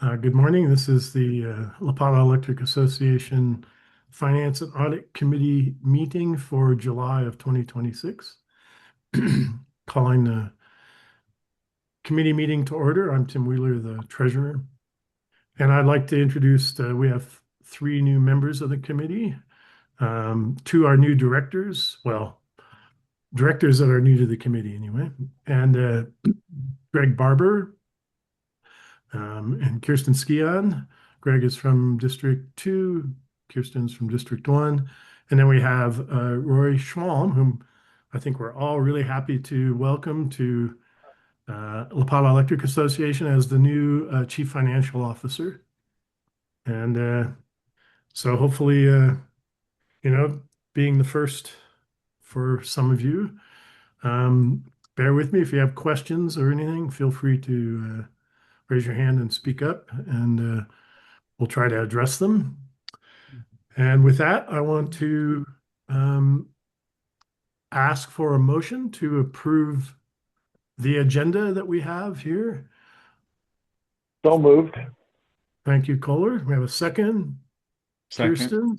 Good morning. This is the La Pala Electric Association Finance and Audit Committee meeting for July of 2026. Calling the committee meeting to order. I'm Tim Wheeler, the treasurer. And I'd like to introduce, we have three new members of the committee. Two are new directors, well, directors that are new to the committee anyway. And Greg Barber, and Kirsten Skion. Greg is from District 2, Kirsten's from District 1. And then we have Roy Schwalm, whom I think we're all really happy to welcome to La Pala Electric Association as the new Chief Financial Officer. And so hopefully, being the first for some of you, bear with me. If you have questions or anything, feel free to raise your hand and speak up, and we'll try to address them. And with that, I want to ask for a motion to approve the agenda that we have here. So moved. Thank you, Kohler. We have a second. Second. Kirsten.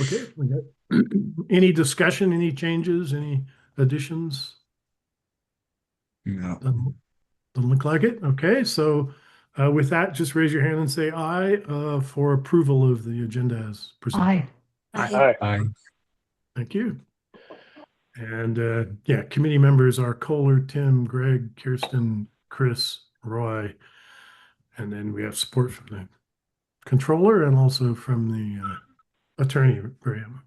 Okay. We got any discussion, any changes, any additions? No. Doesn't look like it. Okay. So with that, just raise your hand and say aye for approval of the agenda as presented. Aye. Aye. Aye. Thank you. And yeah, committee members are Kohler, Tim, Greg, Kirsten, Chris, Roy, and then we have support from the controller and also from the attorney, Graham.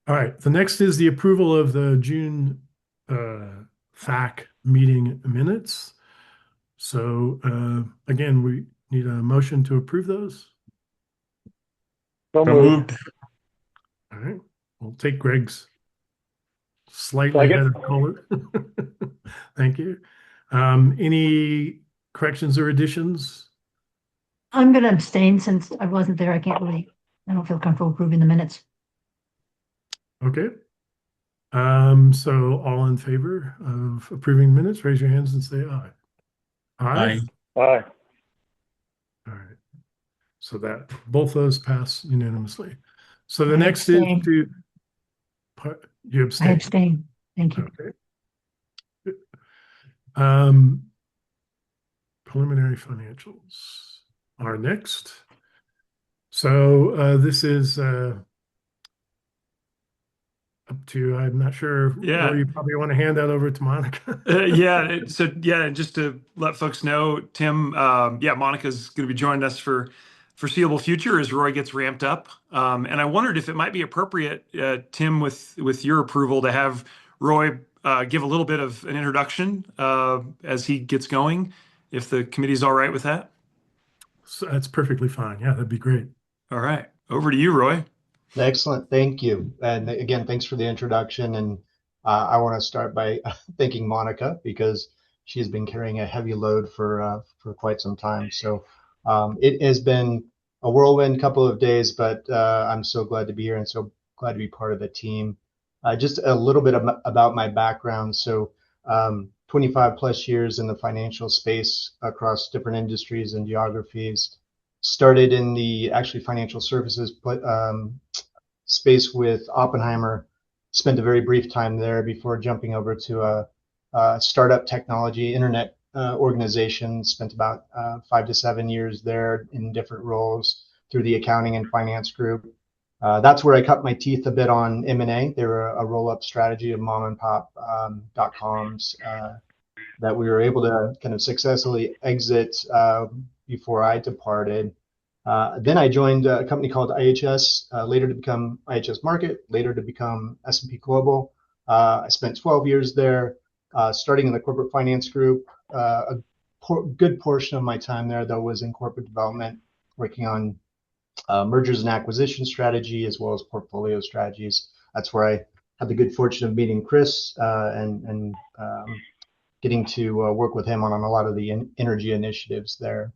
All right, the next is the approval of the June FAC meeting minutes. So again, we need a motion to approve those. So So moved. moved. All right, we'll take Greg's slightly ahead of Kohler. Thank you. Any corrections or additions? I'm going to abstain since I wasn't there. I don't feel comfortable approving the minutes. Okay. So all in favor of approving minutes, raise your hands and say aye. Aye. Aye. All right. So that both those pass unanimously. So the I next is abstain. to you I abstain. abstain. Thank you. Okay. Preliminary financials are next. So this is up to, I'm not sure. Yeah. You probably want to hand that over to Monica. Yeah. Just to let folks know, Tim, Monica's going to be joining us for foreseeable future as Roy gets ramped up. And I wondered if it might be appropriate, Tim, with your approval, to have Roy give a little bit of an introduction as he gets going, if the committee's all right with that. So that's perfectly fine. Yeah, that'd be great. All right. Over to you, Roy. Excellent. Thank you. And again, thanks for the introduction. And I want to start by thanking Monica because she's been carrying a heavy load for quite some time. So it has been a whirlwind couple of days, but I'm so glad to be here and so glad to be part of the team. Just a little bit about my background. So 25 plus years in the financial space across different industries and geographies. Started in the actually financial services space with Oppenheimer, spent a very brief time there before jumping over to a startup technology internet organization, spent about 5 to 7 years there in different roles through the accounting and finance group. That's where I cut my teeth a bit on M&A. They were a roll-up strategy of mom and pop .coms that we were able to kind of successfully exit before I departed. Then I joined a company called IHS, later to become IHS Market, later to become S&P Global. I spent 12 years there, starting in the corporate finance group. A good portion of my time there, though, was in corporate development, working on mergers and acquisition strategy as well as portfolio strategies. That's where I had the good fortune of meeting Chris and getting to work with him on a lot of the energy initiatives there.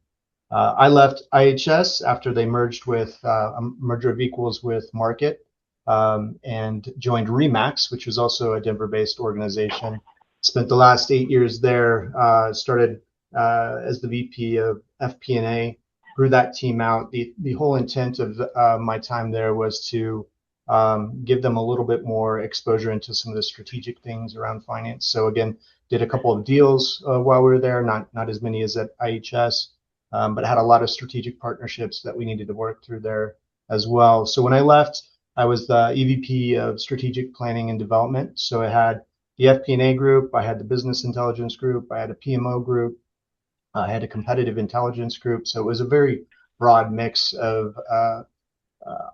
I left IHS after they merged with a merger of equals with Market and joined Remax, which was also a Denver-based organization. Spent the last 8 years there, started as the VP of FP&A, grew that team out. The whole intent of my time there was to give them a little bit more exposure into some of the strategic things around finance. So again, did a couple of deals while we were there, not as many as at IHS, but had a lot of strategic partnerships that we needed to work through there as well. So when I left, I was the EVP of Strategic Planning and Development. So I had the FP&A group, I had the Business Intelligence group, I had a PMO group, I had a Competitive Intelligence group. So it was a very broad mix of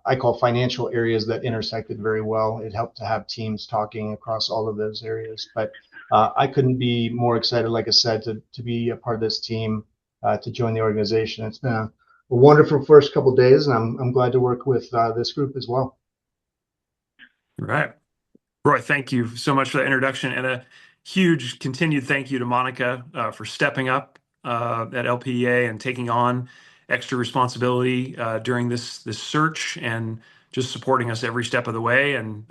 I call financial areas that intersected very well. It helped to have teams talking across all of those areas. But I couldn't be more excited, like I said, to be a part of this team, to join the organization. It's been a wonderful first couple of days, and I'm glad to work with this group as well. All right. Roy, thank you so much for that introduction, and a huge continued thank you to Monica for stepping up at LPEA and taking on extra responsibility during this search and just supporting us every step of the way. And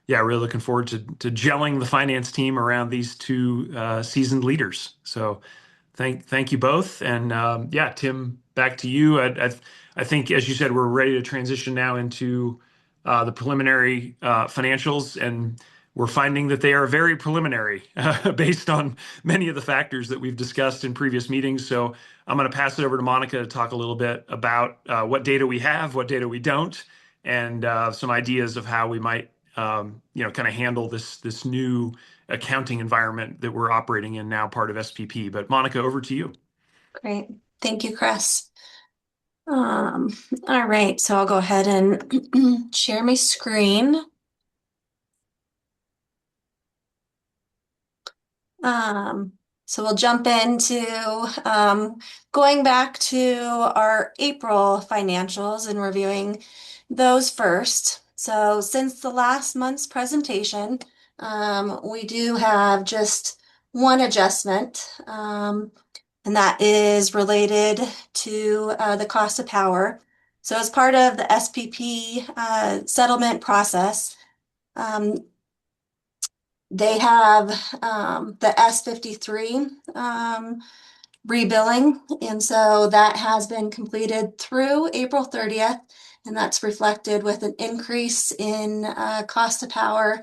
yeah, really looking forward to gelling the finance team around these two seasoned leaders. So thank you both. And yeah, Tim, back to you. I think, as you said, we're ready to transition now into the preliminary financials, and we're finding that they are very preliminary based on many of the factors that we've discussed in previous meetings. So I'm going to pass it over to Monica to talk a little bit about what data we have, what data we don't, and some ideas of how we might, kind of handle this new accounting environment that we're operating in now, part of SPP. But Monica, over to you. Great. Thank you, Chris. All right, so I'll go ahead and share my screen. So we'll jump into going back to our April financials and reviewing those first. So since the last month's presentation, we do have just one adjustment, and that is related to the cost of power. So as part of the SPP settlement process, they have the S53 rebilling, and so that has been completed through April 30th, and that's reflected with an increase in cost of power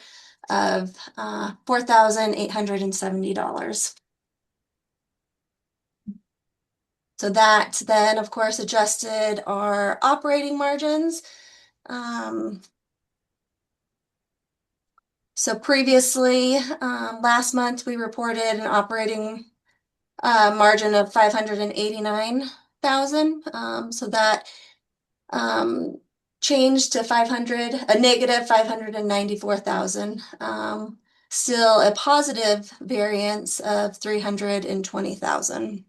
of $4,870. So that then, of course, adjusted our operating margins. So previously, last month, we reported an operating margin of $589,000. So that changed to a negative $594,000. Still a positive variance of $320,000.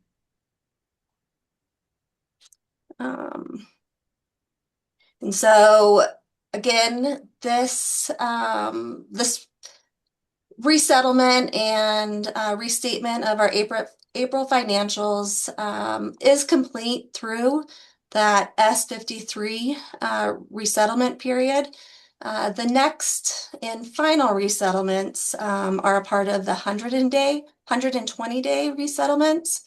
And so again, this resettlement and restatement of our April financials is complete through that S53 resettlement period. The next and final resettlements are a part of the 120-day resettlements.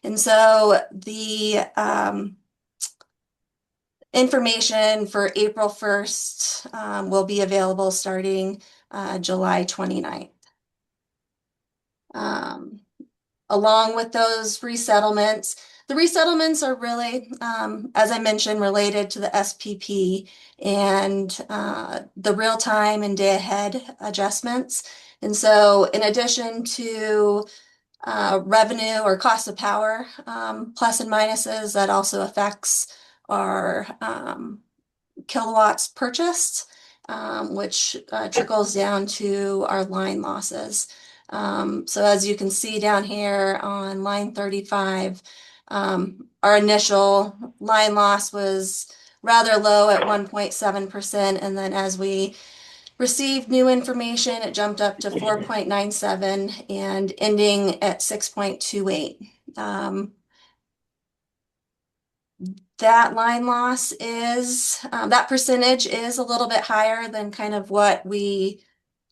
And so the information for April 1st will be available starting July 29th. Along with those resettlements, the resettlements are really, as I mentioned, related to the SPP and the real-time and day-ahead adjustments. And so in addition to revenue or cost of power plus and minuses, that also affects our kilowatts purchased, which trickles down to our line losses. So as you can see down here on line 35, our initial line loss was rather low at 1.7%, and then as we received new information, it jumped up to 4.97 and ending at 6.28. That line loss is, that percentage is a little bit higher than kind of what we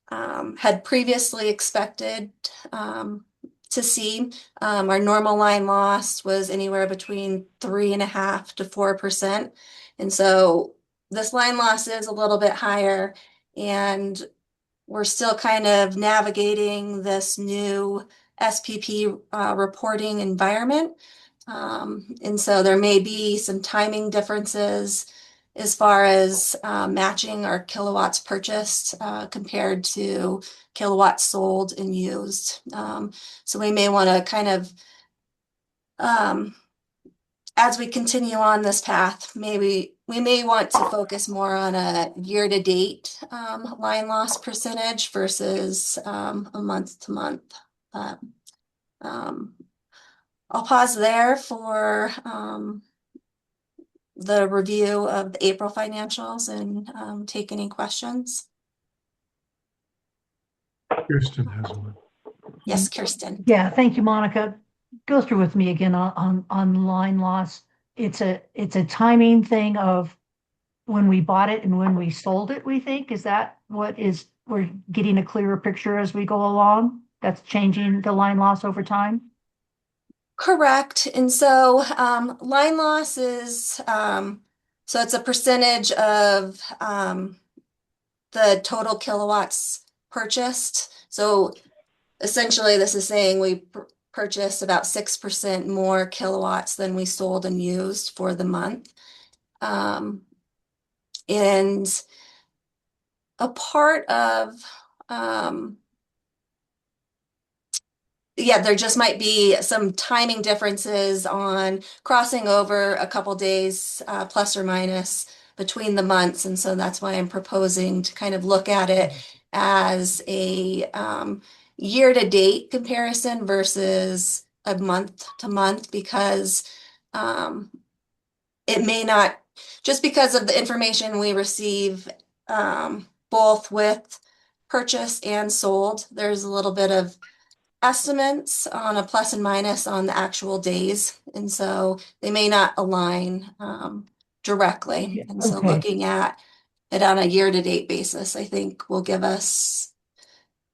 had previously expected to see. Our normal line loss was anywhere between 3.5% to 4%. And so this line loss is a little bit higher, and we're still kind of navigating this new SPP reporting environment. And so there may be some timing differences as far as matching our kilowatts purchased compared to kilowatts sold and used. So we may want to kind of, as we continue on this path, maybe we may want to focus more on a year-to-date line loss percentage versus a month-to-month. I'll pause there for the review of the April financials and take any questions. Kirsten has one. Yes, Kirsten. Yeah, thank you, Monica. Go through with me again on line loss. It's a timing thing of when we bought it and when we sold it, we think. Is that what is, we're getting a clearer picture as we go along? That's changing the line loss over time? Correct. And so line loss is, so it's a percentage of the total kilowatts purchased. So essentially this is saying we purchased about 6% more kilowatts than we sold and used for the month. And a part of, yeah, there just might be some timing differences on crossing over a couple days, plus or minus between the months. And so that's why I'm proposing to kind of look at it as a year-to-date comparison versus a month-to-month, because it may not, just because of the information we receive both with purchase and sold, there's a little bit of estimates on a plus and minus on the actual days, and so they may not align directly. And so Okay. looking at it on a year-to-date basis, I think will give us,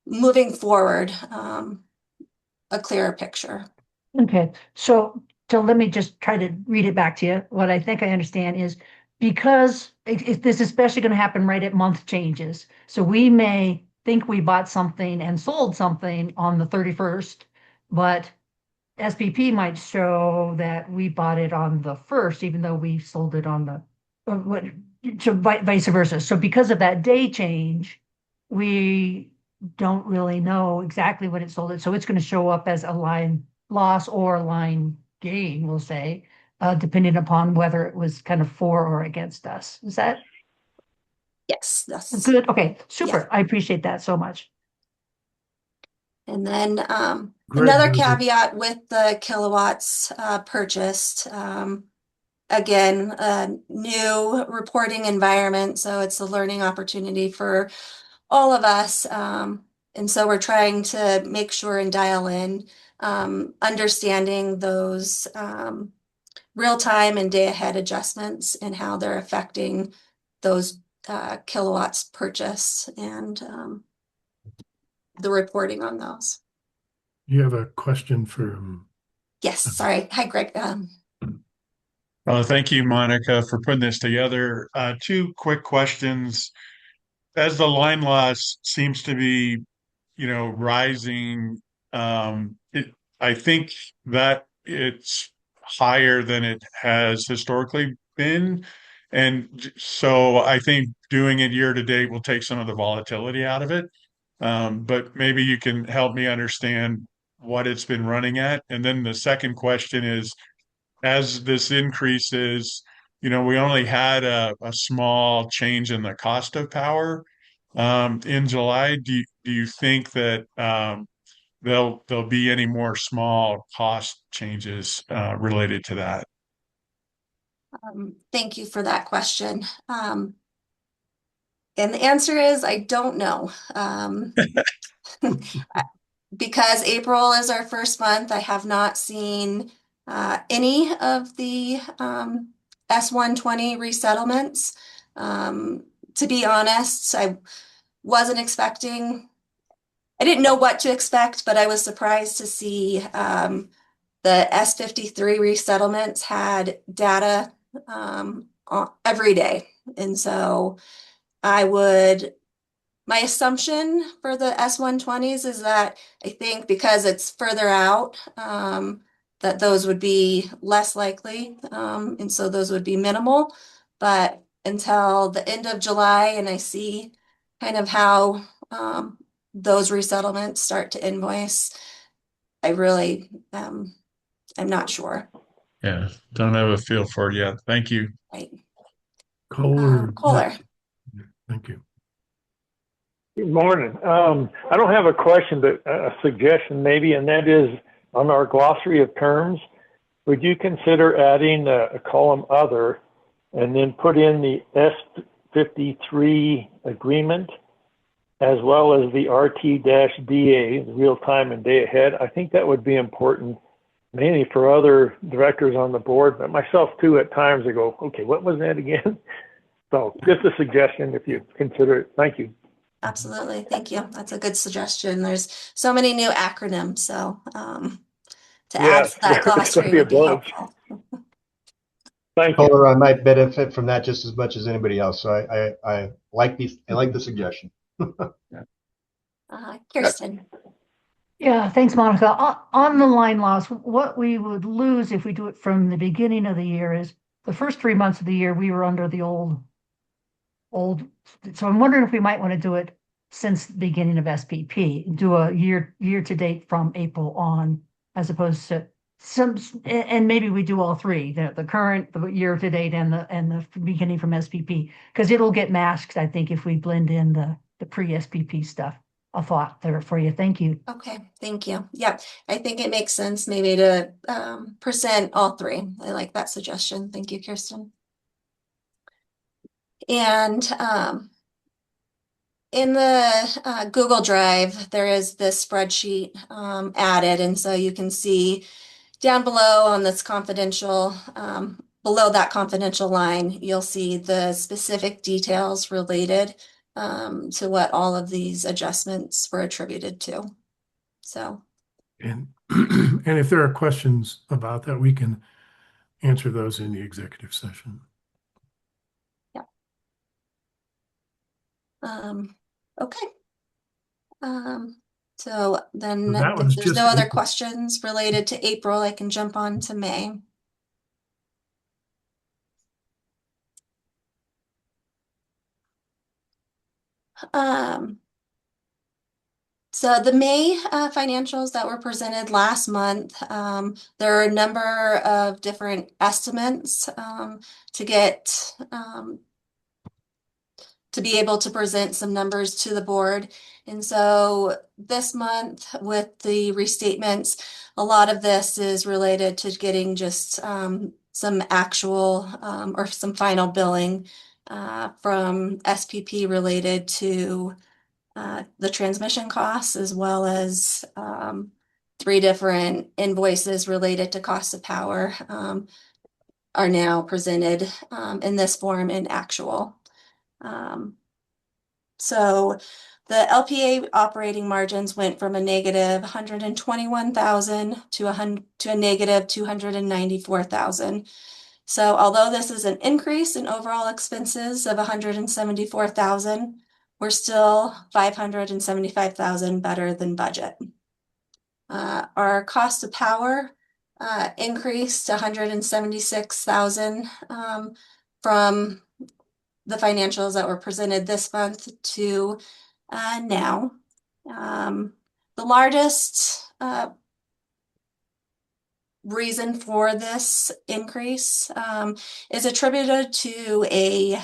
moving forward, a clearer picture. Okay, so let me just try to read it back to you. What I think I understand is, because this is especially going to happen right at month changes. So we may think we bought something and sold something on the 31st, but SPP might show that we bought it on the 1st, even though we sold it on so vice versa. So because of that day change, we don't really know exactly when it sold it. So it's going to show up as a line loss or line gain, we'll say, depending upon whether it was kind of for or against us. Is that Yes, that's good? Okay, super. Yeah. I appreciate that so much. And then Greg another has a- caveat with the kilowatts purchased. Again, a new reporting environment, so it's a learning opportunity for all of us. And so we're trying to make sure and dial in, understanding those real-time and day-ahead adjustments and how they're affecting those kilowatts purchased and the reporting on those. You have a question for Yes, sorry. Hi, Greg. Thank you, Monica, for putting this together. Two quick questions. As the line loss seems to be, rising, I think that it's higher than it has historically been. And so I think doing it year to date will take some of the volatility out of it. But maybe you can help me understand what it's been running at. And then the second question is, as this increases, we only had a small change in the cost of power in July. Do you think that there'll be any more small cost changes related to that? Thank you for that question. And the answer is I don't know. Because April is our first month, I have not seen any of the S-120 resettlements. To be honest, I wasn't expecting I didn't know what to expect, but I was surprised to see the S53 resettlements had data every day. And so my assumption for the S120s is that I think because it's further out, that those would be less likely. And so those would be minimal. But until the end of July, and I see kind of how those resettlements start to invoice, I really I'm not sure. Yeah, don't have a feel for it yet. Thank you. Right. Kohler. Kohler. Thank you. Good morning. I don't have a question, but a suggestion maybe, and that is on our glossary of terms, would you consider adding a column other and then put in the S53 agreement as well as the RT-DA, the real time and day ahead? I think that would be important, mainly for other directors on the board, but myself too at times I go, okay, what was that again? So just a suggestion if you consider it. Thank you. Absolutely. Thank you. That's a good suggestion. There's so many new acronyms, so to add to that glossary would be helpful. Thank you. Kohler, I might benefit from that just as much as anybody else. So I like the suggestion. Kirsten. Yeah, thanks, Monica. On the line loss, what we would lose if we do it from the beginning of the year is the first 3 months of the year, we were under the old. So I'm wondering if we might want to do it since the beginning of SPP, do a year to date from April on, as opposed to and maybe we do all three, the current, the year to date, and the beginning from SPP, because it'll get masked, I think, if we blend in the pre-SPP stuff. A thought there for you. Thank you. Okay, thank you. Yeah, I think it makes sense maybe to present all three. I like that suggestion. Thank you, Kirsten. And in the Google Drive, there is this spreadsheet added, and so you can see down below on this confidential, below that confidential line, you'll see the specific details related to what all of these adjustments were attributed to. So. And and if there are questions about that, we can answer those in the executive session. Yeah. Okay. So then that if was there's just no other April. questions related to April, I can jump on to May. So the May financials that were presented last month, there are a number of different estimates to get to be able to present some numbers to the board. And so this month with the restatements, a lot of this is related to getting just some actual or some final billing from SPP related to the transmission costs, as well as 3 different invoices related to cost of power are now presented in this form in actual. So the LPEA operating margins went from a negative 121,000 to a negative 294,000. So although this is an increase in overall expenses of 174,000, we're still 575,000 better than budget. Our cost of power increased 176,000 from the financials that were presented this month to now. The largest reason for this increase is attributed to a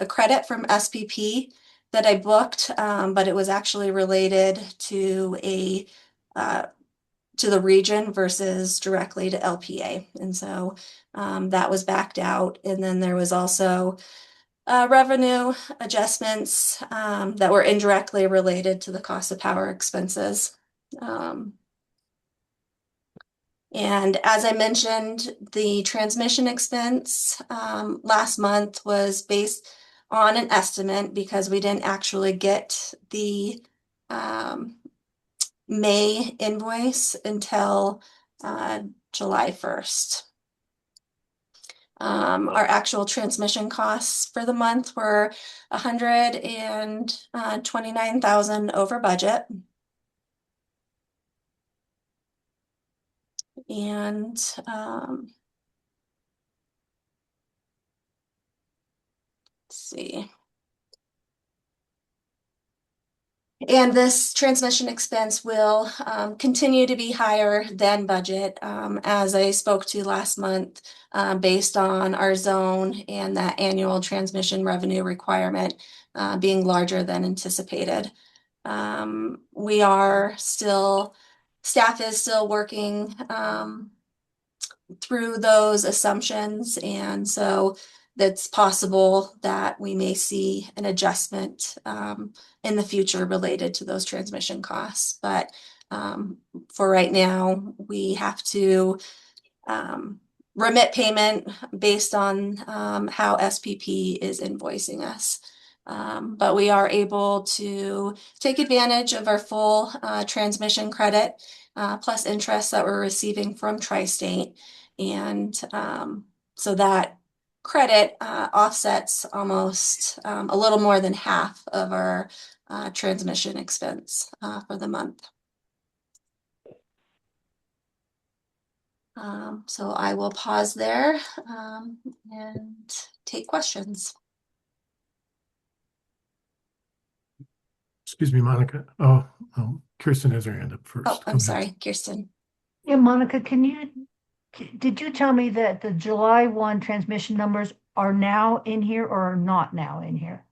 credit from SPP that I booked, but it was actually related to to the region versus directly to LPEA, and so that was backed out. And then there was also revenue adjustments that were indirectly related to the cost of power expenses. And as I mentioned, the transmission expense last month was based on an estimate because we didn't actually get the May invoice until July 1st. Our actual transmission costs for the month were 129,000 over budget. And let's see. And this transmission expense will continue to be higher than budget, as I spoke to last month, based on our zone and that annual transmission revenue requirement being larger than anticipated. We are still, staff is still working through those assumptions, and so that's possible that we may see an adjustment in the future related to those transmission costs. But for right now, we have to remit payment based on how SPP is invoicing us. But we are able to take advantage of our full transmission credit plus interest that we're receiving from Tri-State. And so that credit offsets almost a little more than half of our transmission expense for the month. So I will pause there and take questions. Excuse me, Monica. Oh, Kirsten has her hand up first. Oh, I'm sorry, Kirsten. Yeah, Monica, did you tell me that the July 1 transmission numbers are now in here or are not now in here?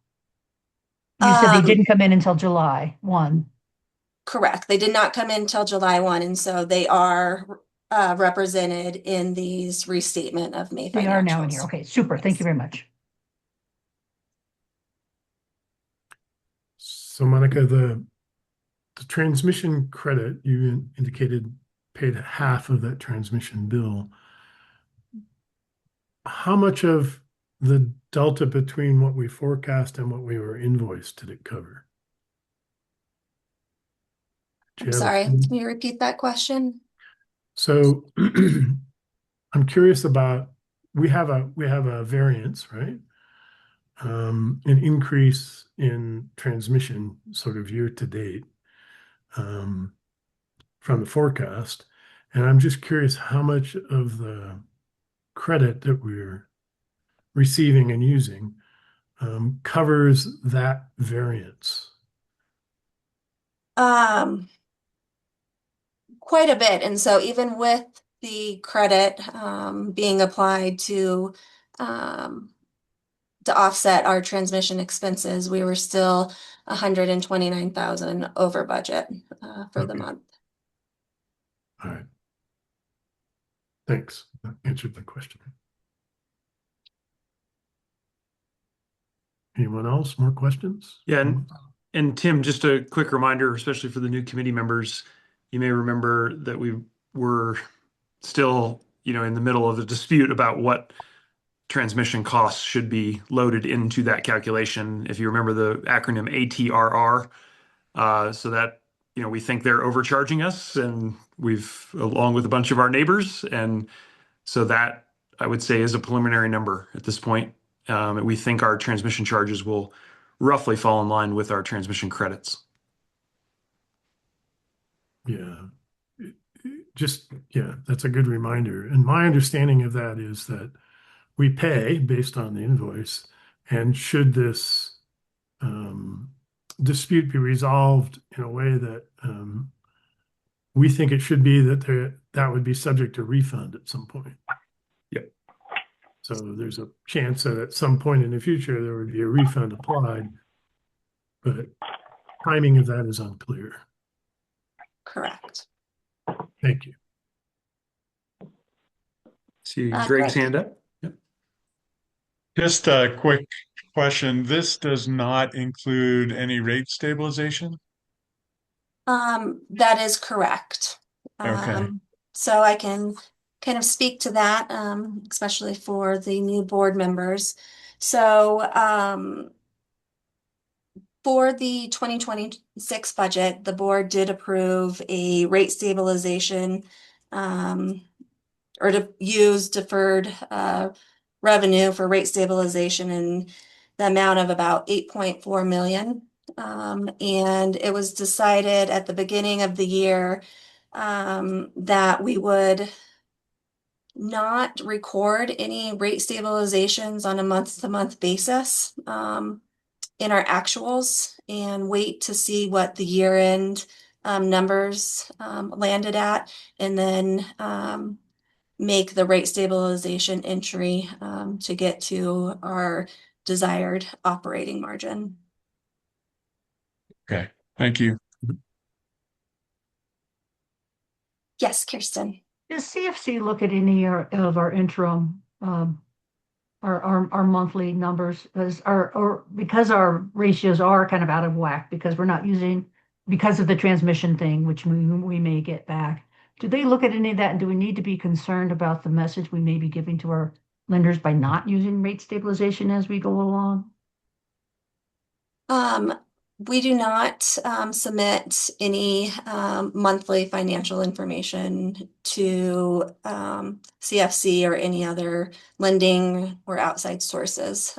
You said they didn't come in until July 1. Correct. They did not come in until July 1, and so they are represented in these restatement of May financials. They are now in here. Okay, super. Yes. Thank you very much. So Monica, the transmission credit you indicated paid half of that transmission bill. How much of the delta between what we forecast and what we were invoiced did it cover? I'm sorry, can you repeat that question? So I'm curious about, we have a variance, right? An increase in transmission sort of year to date from the forecast. And I'm just curious how much of the credit that we're receiving and using covers that variance. Quite a bit. And so even with the credit being applied to offset our transmission expenses, we were still 129,000 over budget for the month. All right. Thanks. That answered the question. Anyone else? More questions? Yeah, and Tim, just a quick reminder, especially for the new committee members, you may remember that we were still, in the middle of a dispute about what transmission costs should be loaded into that calculation. If you remember the acronym ATRR, so that, we think they're overcharging us, and we've, along with a bunch of our neighbors, and so that I would say is a preliminary number at this point. We think our transmission charges will roughly fall in line with our transmission credits. Yeah. That's a good reminder. And my understanding of that is that we pay based on the invoice, and should this dispute be resolved in a way that we think it should be, that would be subject to refund at some point. Yep. So there's a chance that at some point in the future there would be a refund applied, but timing of that is unclear. Correct. Thank you. See Greg's hand up. Yep. Just a quick question. This does not include any rate stabilization? That is correct. Okay. So I can kind of speak to that, especially for the new board members. So For the 2026 budget, the board did approve a rate stabilization or to use deferred revenue for rate stabilization in the amount of about 8.4 million. And it was decided at the beginning of the year that we would not record any rate stabilizations on a month-to-month basis in our actuals and wait to see what the year-end numbers landed at, and then make the rate stabilization entry to get to our desired operating margin. Okay, thank you. Yes, Kirsten. Does CFC look at any of our interim, our monthly numbers because our ratios are kind of out of whack because we're not using, because of the transmission thing, which we may get back. Do they look at any of that, and do we need to be concerned about the message we may be giving to our lenders by not using rate stabilization as we go along? We do not submit any monthly financial information to CFC or any other lending or outside sources.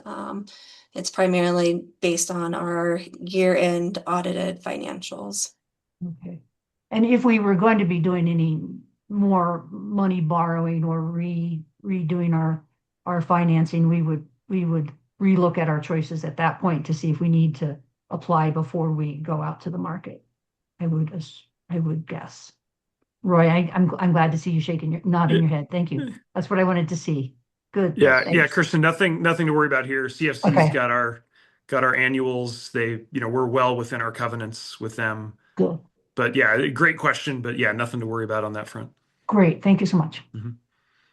It's primarily based on our year-end audited financials. Okay. And if we were going to be doing any more money borrowing or redoing our financing, we would relook at our choices at that point to see if we need to apply before we go out to the market. I would guess. Roy, I'm glad to see you nodding your head. Thank you. That's what I wanted to see. Good. Yeah, Thanks. Kirsten, nothing to worry about here. CFC's Okay. got our annuals. We're well within our covenants with them. Good. But yeah, great question. But yeah, nothing to worry about on that front. Great. Thank you so much. Mm-hmm.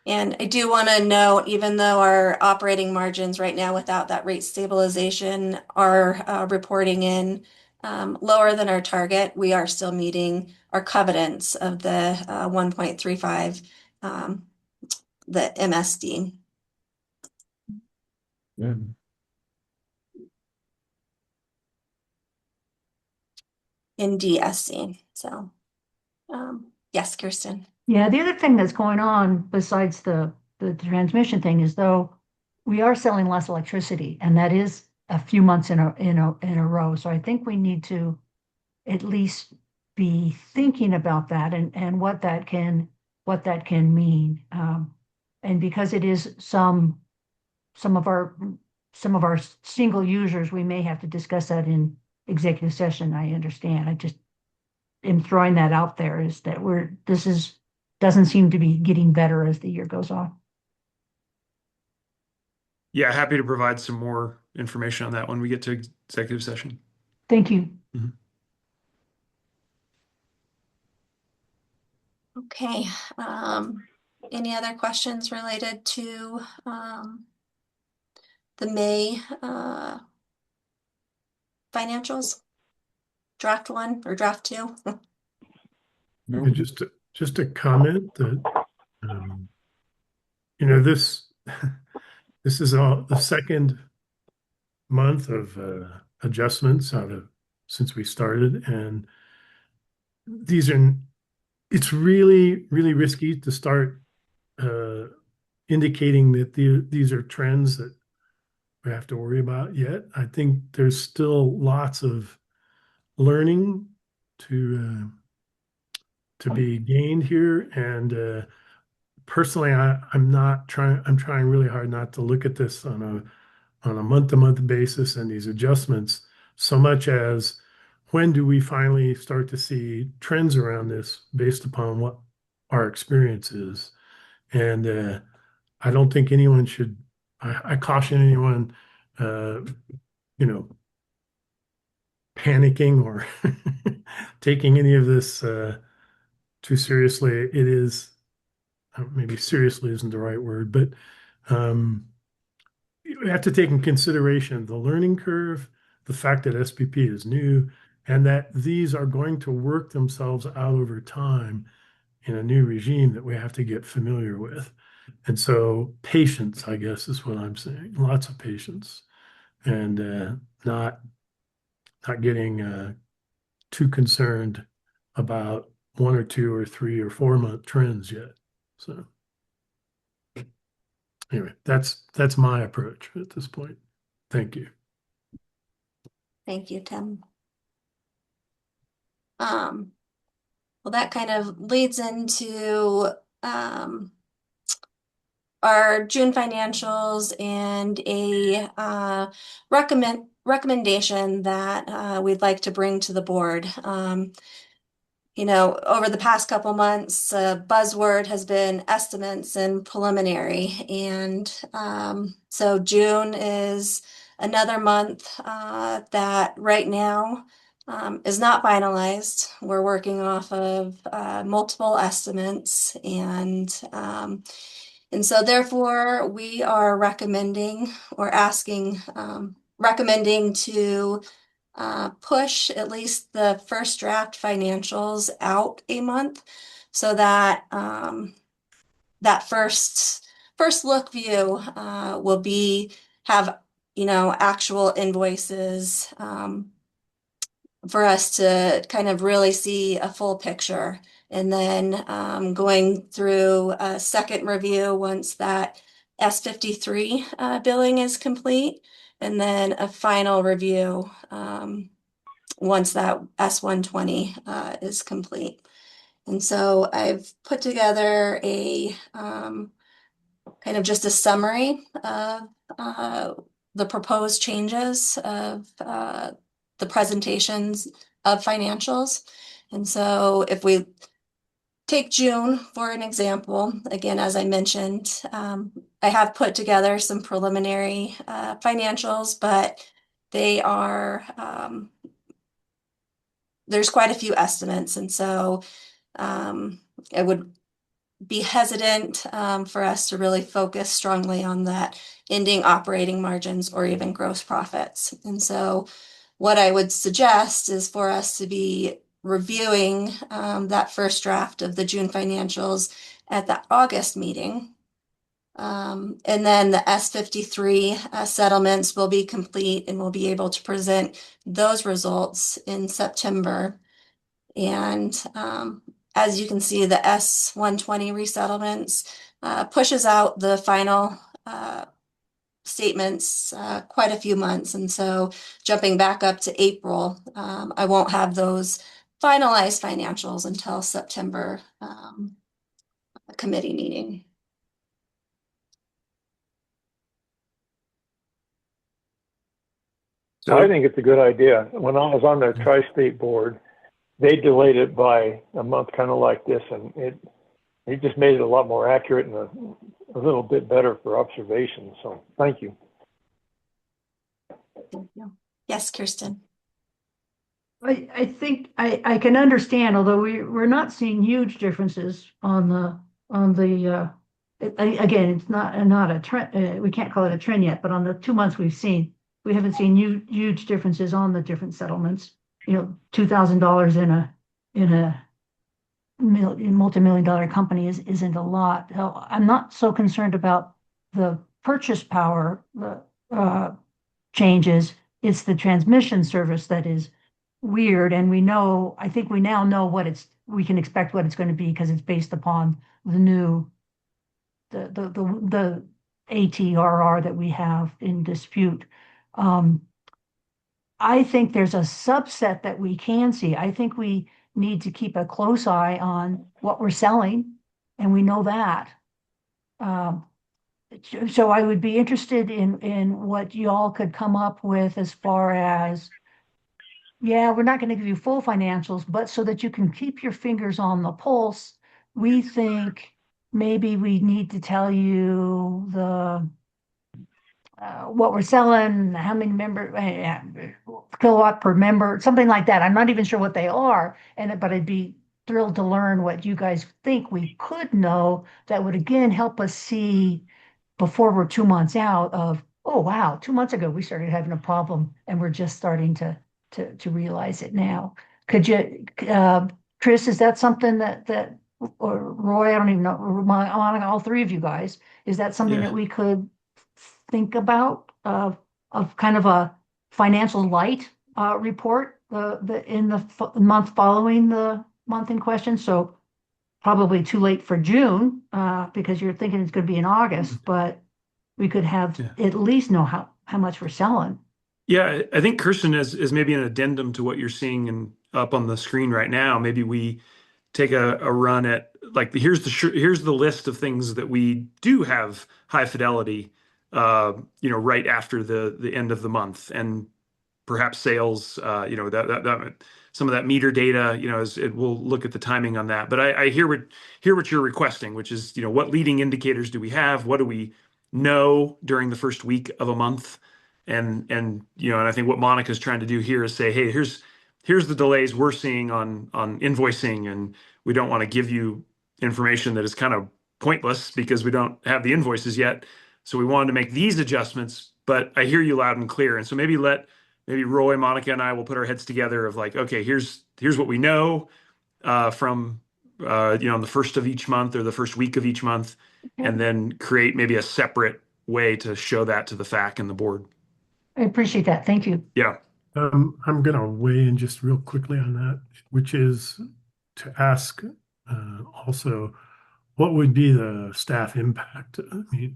And I do want to note, even though our operating margins right now without that rate stabilization are reporting in lower than our target, we are still meeting our covenants of the 1.35, the MSD. Yeah. In DSC. So, yes, Kirsten. Yeah, the other thing that's going on besides the transmission thing is, though, we are selling less electricity, and that is a few months in a row. So I think we need to at least be thinking about that and what that can mean. And because it is some of our single users, we may have to discuss that in executive session. I understand. I just am throwing that out there, is that doesn't seem to be getting better as the year goes on. Yeah, happy to provide some more information on that when we get to executive session. Thank you. Mm-hmm. Okay. Any other questions related to the May financials? Draft 1 or draft 2? No. And just a comment that this this is the second month of adjustments since we started, and it's really risky to start indicating that these are trends that we have to worry about yet. I think there's still lots of learning to be gained here, and personally, I'm trying really hard not to look at this on a month-to-month basis and these adjustments so much as when do we finally start to see trends around this based upon what our experience is. And I don't think anyone should, I caution anyone, panicking or taking any of this too seriously. It is, maybe seriously isn't the right word, but you have to take in consideration the learning curve, the fact that SPP is new, and that these are going to work themselves out over time in a new regime that we have to get familiar with. And so patience, I guess, is what I'm saying. Lots of patience, and not not getting too concerned about 1 or 2 or 3 or 4 month trends yet. So anyway, that's my approach at this point. Thank you. Thank you, Tim. Well, that kind of leads into our June financials and a recommendation that we'd like to bring to the board. You know, over the past couple months, buzzword has been estimates and preliminary. And so June is another month that right now is not finalized. We're working off of multiple estimates, and so therefore we are recommending or asking, recommending to push at least the first draft financials out a month, so that that first look view will have, you know, actual invoices for us to kind of really see a full picture, and then going through a second review once that S53 billing is complete, and then a final review once that S120 is complete. And so I've put together a kind of just a summary of the proposed changes of the presentations of financials. And so if we take June for an example, again, as I mentioned, I have put together some preliminary financials, but they are, there's quite a few estimates. And so I would be hesitant for us to really focus strongly on that ending operating margins or even gross profits. And so what I would suggest is for us to be reviewing that first draft of the June financials at the August meeting. And then the S53 settlements will be complete, and we'll be able to present those results in September. And as you can see, the S120 resettlements pushes out the final statements quite a few months. And so jumping back up to April, I won't have those finalized financials until September committee meeting. So I think it's a good idea. When I was on the tri-state board, they delayed it by a month, kind of like this, and it just made it a lot more accurate and a little bit better for observation. So thank you. Thank you. Yes, Kirsten. I think I can understand, although we're not seeing huge differences on the again, it's not a trend. We can't call it a trend yet, but on the 2 months we haven't seen huge differences on the different settlements. You know, $2,000 in a multi-million-dollar company isn't a lot. So I'm not so concerned about the purchase power changes. It's the transmission service that is weird, and I think we now know we can expect what it's going to be, because it's based upon the new the ATRR that we have in dispute. I think there's a subset that we can see. I think we need to keep a close eye on what we're selling, and we know that. So I would be interested in what y'all could come up with as far as, yeah, we're not going to give you full financials, but so that you can keep your fingers on the pulse, we think maybe we need to tell you what we're selling, how many kilowatt per member, something like that. I'm not even sure what they are, but I'd be thrilled to learn what you guys think we could know that would again help us see before we're 2 months out of, oh wow, 2 months ago we started having a problem and we're just starting to realize it now. Could you, Chris, is that something that or Roy, I don't even know, among all three of you guys, is that something that we could think about of kind of a financial light report in the month following the month in question. So probably too late for June because you're thinking it's going to be in August, but we could have at least know how much we're selling. Yeah, I think Kirsten is maybe an addendum to what you're seeing up on the screen right now. Maybe we take a run at like here's the list of things that we do have high fidelity, right after the end of the month, and perhaps sales, that some of that meter data, we'll look at the timing on that. But I hear what you're requesting, which is, what leading indicators do we have? What do we know during the first week of a month? And I think what Monica's trying to do here is say, hey, here's the delays we're seeing on invoicing, and we don't want to give you information that is kind of pointless because we don't have the invoices yet. So we wanted to make these adjustments, but I hear you loud and clear. And so maybe Roy, Monica, and I will put our heads together of like, okay, here's what we know from the first of each month or the first week of each month, and then create maybe a separate way to show that to the FAC and the board. I appreciate that. Thank you. Yeah. I'm going to weigh in just real quickly on that, which is to ask also, what would be the staff impact? I mean,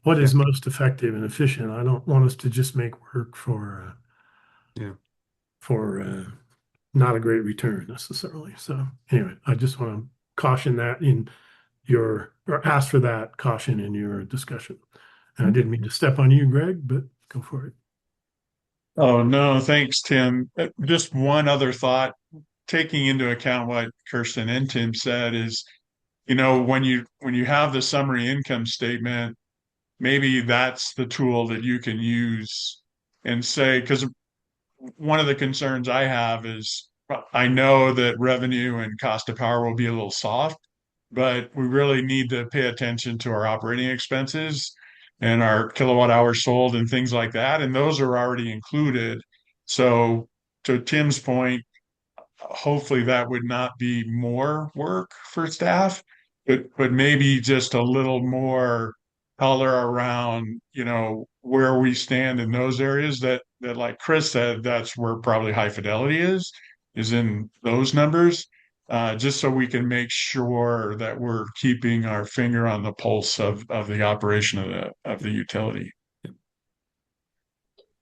what is most effective and efficient? I don't want us to just make work for not a great return necessarily. So anyway, I just want to caution that or ask for that caution in your discussion. And I didn't mean to step on you, Greg, but go for it. Oh, no, thanks, Tim. Just one other thought, taking into account what Kirsten and Tim said is, when you have the summary income statement, maybe that's the tool that you can use and say, because one of the concerns I have is I know that revenue and cost of power will be a little soft, but we really need to pay attention to our operating expenses and our kilowatt hours sold and things like that. And those are already included. So to Tim's point, hopefully that would not be more work for staff, but maybe just a little more color around, where we stand in those areas that like Chris said, that's where probably high fidelity is in those numbers. Just so we can make sure that we're keeping our finger on the pulse of the operation of the utility.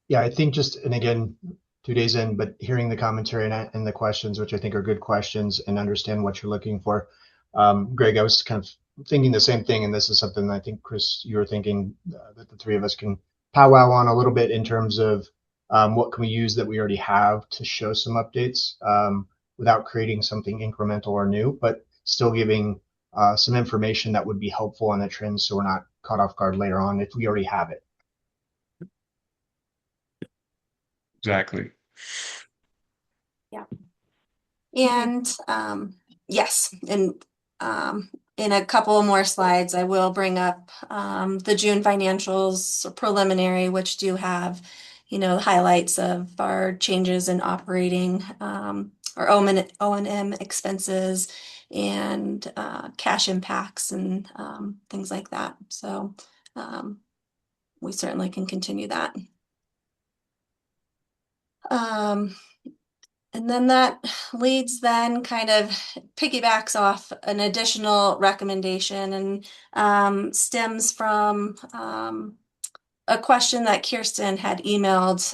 Yeah, I think and again, 2 days in, but hearing the commentary and the questions, which I think are good questions, and understand what you're looking for. Greg, I was kind of thinking the same thing, and this is something I think, Chris, you were thinking that the three of us can powwow on a little bit in terms of what can we use that we already have to show some updates without creating something incremental or new, but still giving some information that would be helpful on the trends so we're not caught off guard later on if we already have it. Exactly. Yeah. And yes, and in a couple more slides, I will bring up the June financials preliminary, which do have, highlights of our changes in operating our O&M expenses and cash impacts and things like that. So we certainly can continue that. And then that leads then kind of piggybacks off an additional recommendation and stems from a question that Kirsten had emailed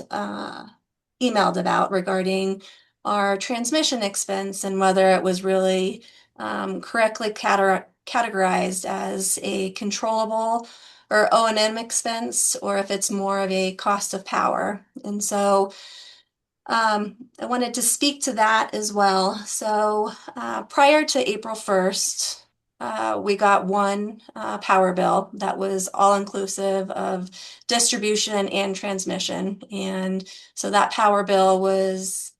about regarding our transmission expense and whether it was really correctly categorized as a controllable or O&M expense, or if it's more of a cost of power. And so I wanted to speak to that as well. So prior to April 1st, we got one power bill that was all inclusive of distribution and transmission. And so that power bill was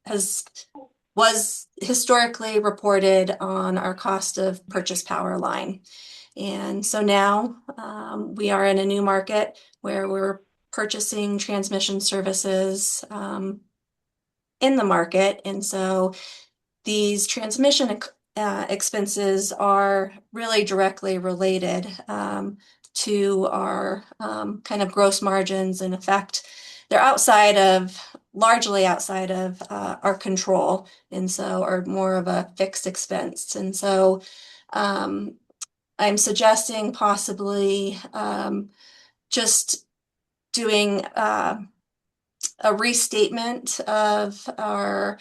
historically reported on our cost of purchase power line. And so now we are in a new market where we're purchasing transmission services in the market. And so these transmission expenses are really directly related to our kind of gross margins and affect they're largely outside of our control, and so are more of a fixed expense. And so I'm suggesting possibly just doing a restatement of our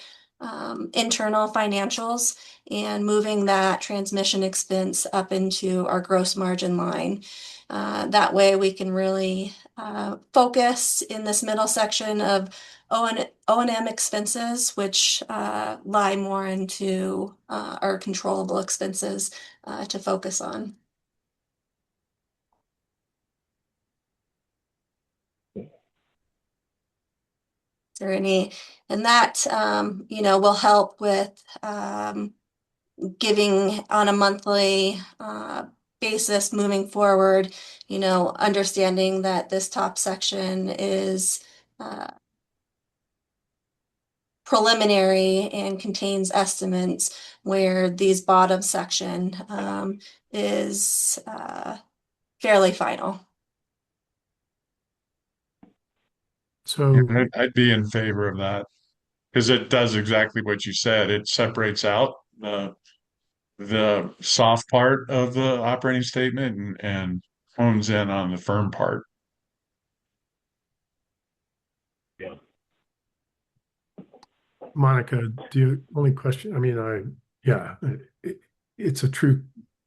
internal financials and moving that transmission expense up into our gross margin line. That way we can really focus in this middle section of O&M expenses, which lie more into our controllable expenses to focus on. Is there any, and that, will help with giving on a monthly basis moving forward, understanding that this top section is preliminary and contains estimates, where these bottom section is fairly final. So Yeah, I'd be in favor of that because it does exactly what you said. It separates out the soft part of the operating statement and hones in on the firm part. Monica, do you only question? I mean, it's a true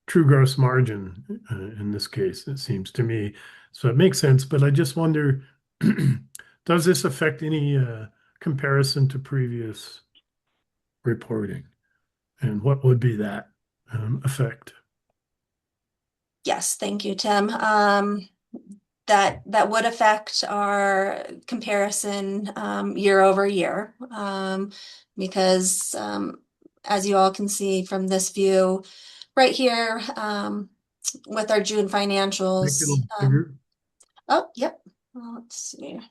gross margin in this case, it seems to me. So it makes sense, but I just wonder, does this affect any comparison to previous reporting? And what would be that effect? Yes, thank you, Tim. That would affect our comparison year over year, because as you all can see from this view right here, with our June financials. Oh, yep. Well, let's see.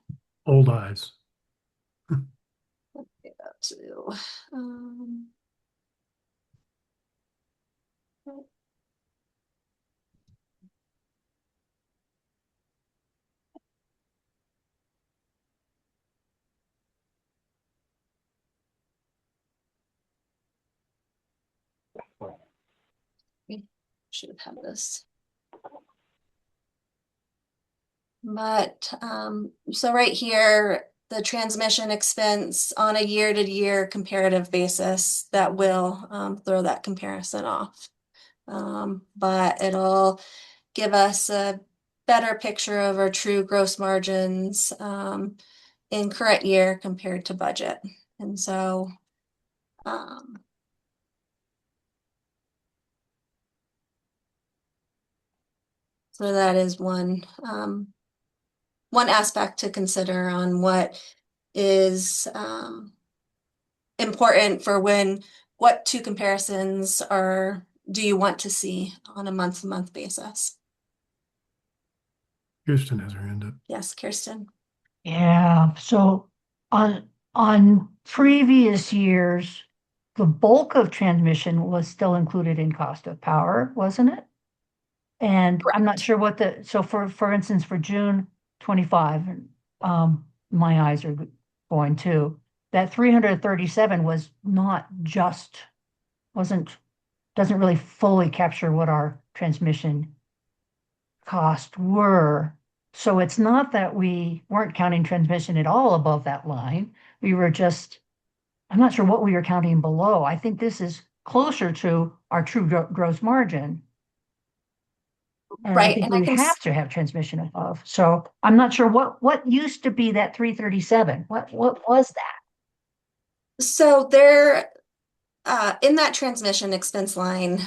Old eyes. To, should have had this. But so right here, the transmission expense on a year-to-year comparative basis, that will throw that comparison off. But it'll give us a better picture of our true gross margins in current year compared to budget. And so so that is one aspect to consider on what is important for what two comparisons do you want to see on a month-to-month basis? Kirsten has her hand up. Yes, Kirsten. Yeah, so on previous years, the bulk of transmission was still included in cost of power, wasn't it? And I'm not sure what so for instance, for June 25, my eyes are going too, that 337 was not just, doesn't really fully capture what our transmission costs were. So it's not that we weren't counting transmission at all above that line. We were just, I'm not sure what we were counting below. I think this is closer to our true gross margin. And I think we have to have transmission above. So I'm not sure what used to be that 337. What was that? So there, in that transmission expense line,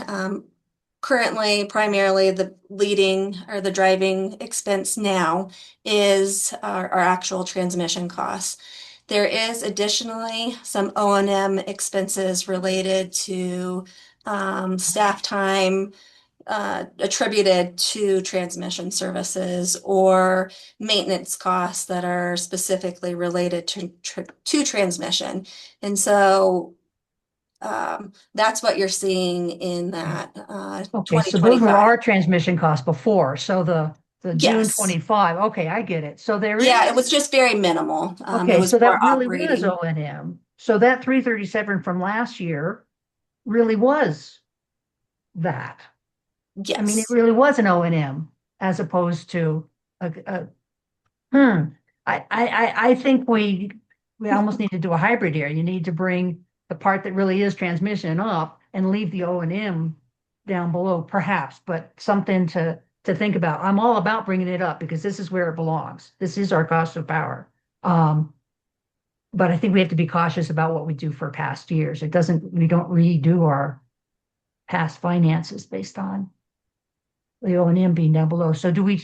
currently, primarily the leading or the driving expense now is our actual transmission costs. There is additionally some O&M expenses related to staff time attributed to transmission services or maintenance costs that are specifically related to transmission. And so that's what you're seeing in that Okay, so those were our transmission costs before. So the June Yes. 25. Okay, I get it. So there Yeah, is, it was just very minimal. It okay, was so more that really was operating. O&M. So that 337 from last year really was that. I mean, it Yes. really was an O&M as opposed to a hmm. I think we almost need to do a hybrid here. You need to bring the part that really is transmission up and leave the O&M down below, perhaps, but something to think about. I'm all about bringing it up because this is where it belongs. This is our cost of power. But I think we have to be cautious about what we do for past years. We don't redo our past finances based on the O&M being down below. So do we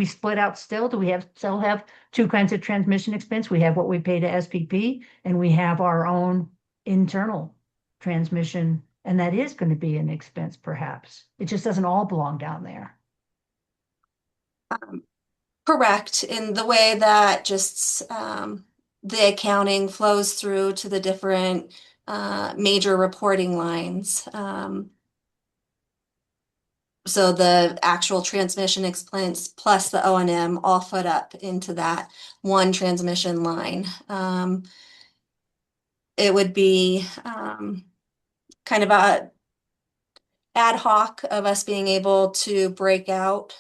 split out still? Do we still have two kinds of transmission expense? We have what we pay to SPP and we have our own internal transmission, and that is going to be an expense perhaps. It just doesn't all belong down there. Correct. In the way that just the accounting flows through to the different major reporting lines. So the actual transmission expense plus the O&M all foot up into that one transmission line. It would be kind of a ad hoc of us being able to break out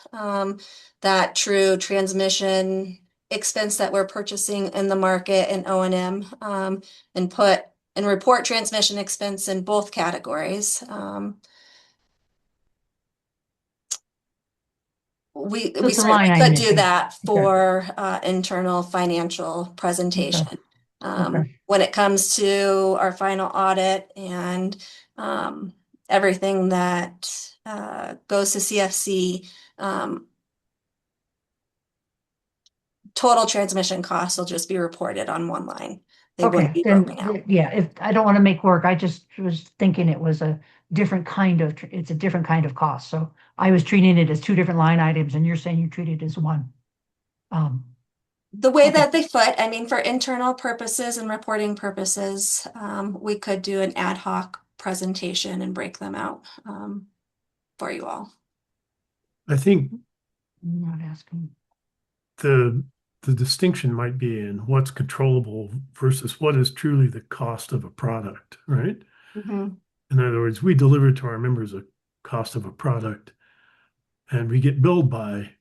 that true transmission expense that we're purchasing in the market and O&M and report transmission expense in both categories. We So it's a certainly line item could do issue. that for internal financial presentation. Okay. When it comes to our final audit and everything that goes to CFC, total transmission costs will just be reported on one line. They wouldn't Okay, be broken out. then, yeah, if I don't want to make work, I just was thinking it was a different kind of, it's a different kind of cost. So I was treating it as two different line items and you're saying you treat it as one. The way Okay. that they foot, I mean, for internal purposes and reporting purposes, we could do an ad hoc presentation and break them out for you all. I think I'm not asking. the distinction might be in what's controllable versus what is truly the cost of a product, right? Mhm. In other words, we deliver to our members a cost of a product and we get billed by,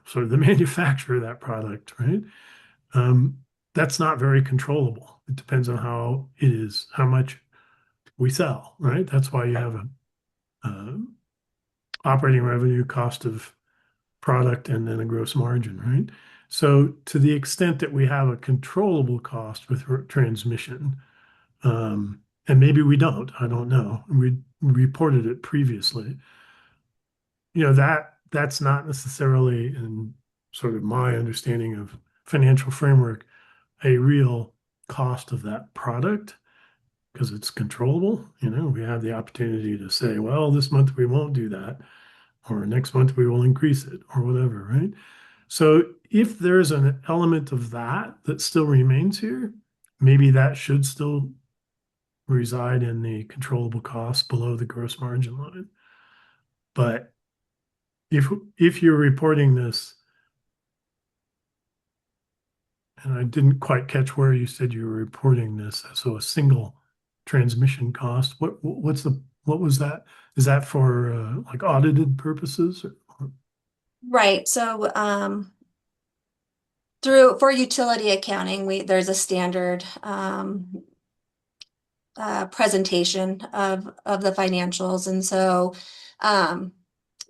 sort of the manufacturer of that product, right? That's not very controllable. It depends on how much we sell, right? That's why you have a operating revenue, cost of product, and then a gross margin, right? So to the extent that we have a controllable cost with transmission, and maybe we don't, I don't know. We reported it previously. That's not necessarily, in sort of my understanding of financial framework, a real cost of that product because it's controllable. We have the opportunity to say, well, this month we won't do that, or next month we will increase it, or whatever, right? So if there's an element of that still remains here, maybe that should still reside in the controllable costs below the gross margin line. But if you're reporting this, and I didn't quite catch where you said you were reporting this, so a single transmission cost, what was that? Is that for like audited purposes? Right. So for utility accounting, there's a standard presentation of the financials, and so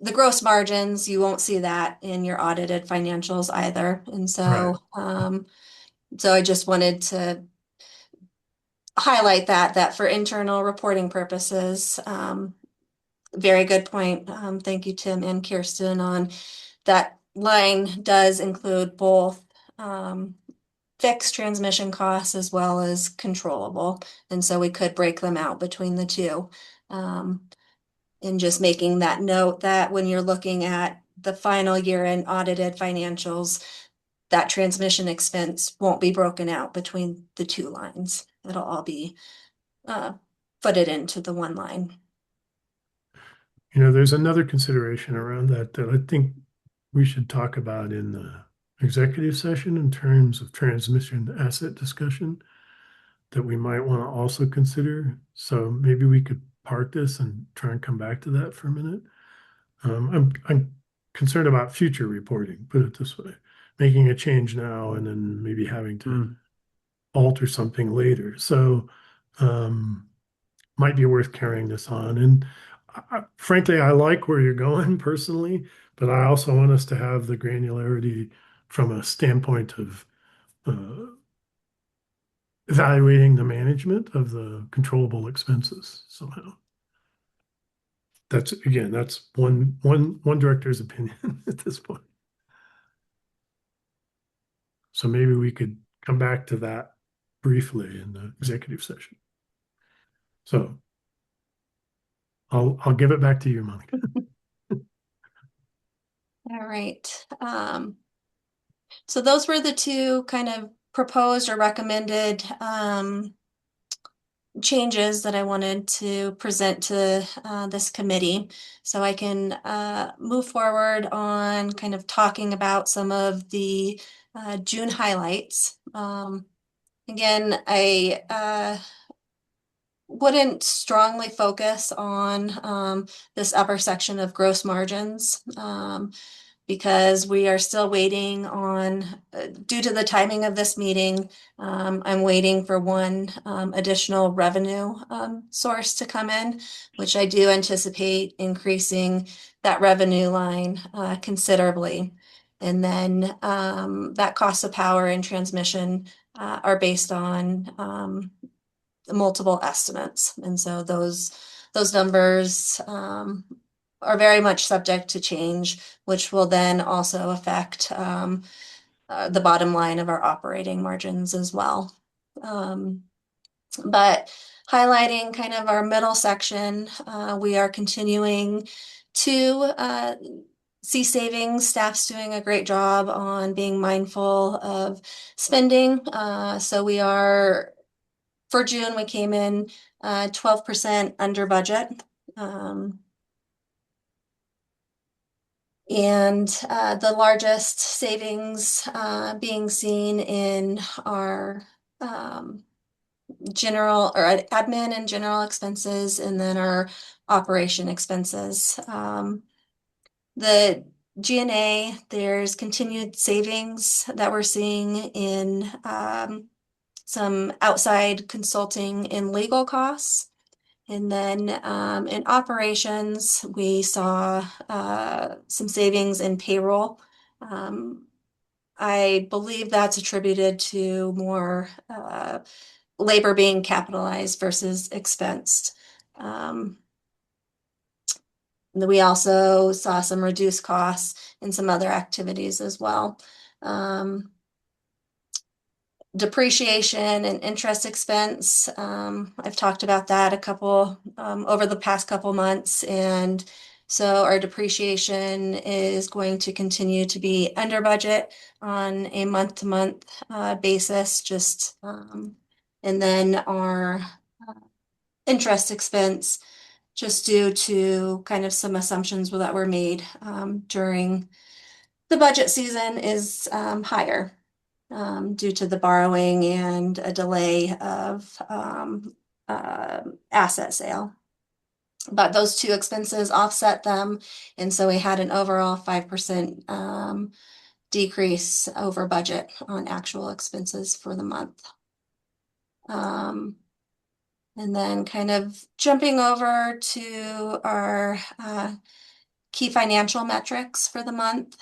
the gross margins, you won't see that in your audited financials either. And so so I just wanted to highlight that for internal reporting purposes, very good point. Thank you, Tim and Kirsten, on that line does include both fixed transmission costs as well as controllable. And so we could break them out between the two. And just making that note that when you're looking at the final year-end audited financials, that transmission expense won't be broken out between the two lines. It'll all be footed into the one line. There's another consideration around that I think we should talk about in the executive session in terms of transmission asset discussion that we might want to also consider. So maybe we could park this and try and come back to that for a minute. I'm concerned about future reporting, put it this way, making a change now and then maybe having to alter something later. So might be worth carrying this on. And frankly, I like where you're going personally, but I also want us to have the granularity from a standpoint of evaluating the management of the controllable expenses somehow. That's again, that's one director's opinion at this point. So maybe we could come back to that briefly in the executive session. So I'll give it back to you, Monica. All right. So those were the two kind of proposed or recommended changes that I wanted to present to this committee. So I can move forward on kind of talking about some of the June highlights. Again, I wouldn't strongly focus on this upper section of gross margins because we are still waiting on, due to the timing of this meeting, I'm waiting for one additional revenue source to come in, which I do anticipate increasing that revenue line considerably. And then that cost of power and transmission are based on multiple estimates. And so those numbers are very much subject to change, which will then also affect the bottom line of our operating margins as well. But highlighting kind of our middle section, we are continuing to see savings. Staff's doing a great job on being mindful of spending. So we are, for June, we came in 12% under budget. And the largest savings being seen in our general or admin and general expenses, and then our operation expenses. The G&A, there's continued savings that we're seeing in some outside consulting and legal costs. And then in operations, we saw some savings in payroll. I believe that's attributed to more labor being capitalized versus expensed. We also saw some reduced costs in some other activities as well. Depreciation and interest expense. I've talked about that a couple over the past couple months, and so our depreciation is going to continue to be under budget on a month-to-month basis. Just and then our interest expense, just due to kind of some assumptions that were made during the budget season, is higher. Due to the borrowing and a delay of asset sale. But those two expenses offset them, and so we had an overall 5% decrease over budget on actual expenses for the month. And then kind of jumping over to our key financial metrics for the month.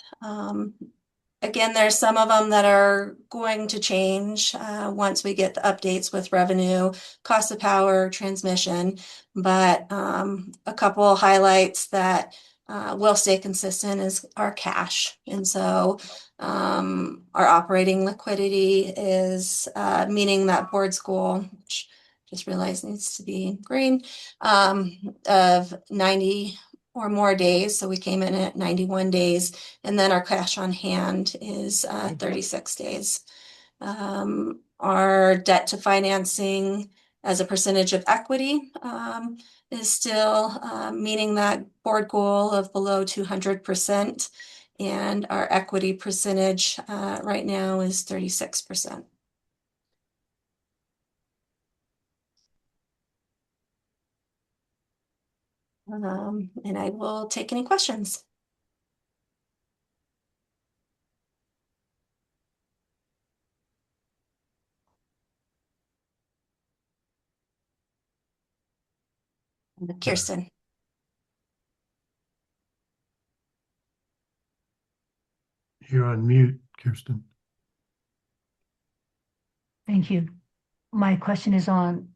Again, there's some of them that are going to change once we get the updates with revenue, cost of power, transmission, but a couple of highlights that will stay consistent is our cash. And so our operating liquidity is meeting that board's goal, which just realized needs to be green, of 90 or more days. So we came in at 91 days, and then our cash on hand is 36 days. Our debt to financing as a percentage of equity is still meeting that board goal of below 200%. and our equity percentage right now is 36%. And I will take any questions. Kirsten. You're on mute, Kirsten. Thank you. My question is on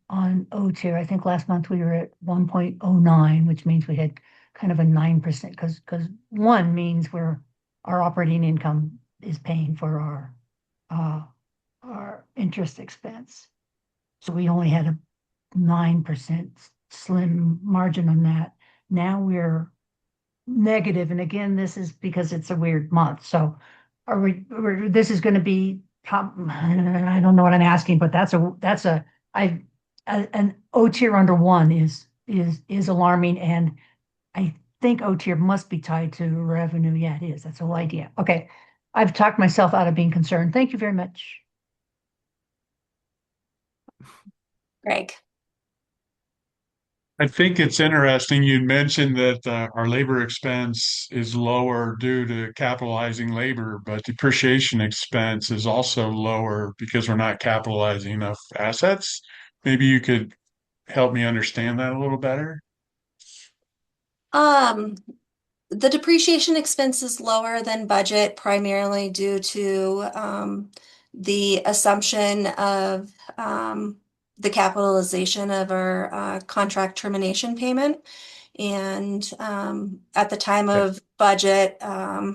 O tier. I think last month we were at 1.09, which means we had kind of a 9% because 1 means our operating income is paying for our interest expense. So we only had a 9% slim margin on that. Now we're negative, and again, this is because it's a weird month. So this is going to be I don't know what I'm asking, but an O tier under 1 is alarming, and I think O tier must be tied to revenue. Yeah, it is. That's the whole idea. Okay, I've talked myself out of being concerned. Thank you very much. Greg. I think it's interesting you mentioned that our labor expense is lower due to capitalizing labor, but depreciation expense is also lower because we're not capitalizing enough assets. Maybe you could help me understand that a little better. The depreciation expense is lower than budget, primarily due to the assumption of the capitalization of our contract termination payment. And at the time of budget, I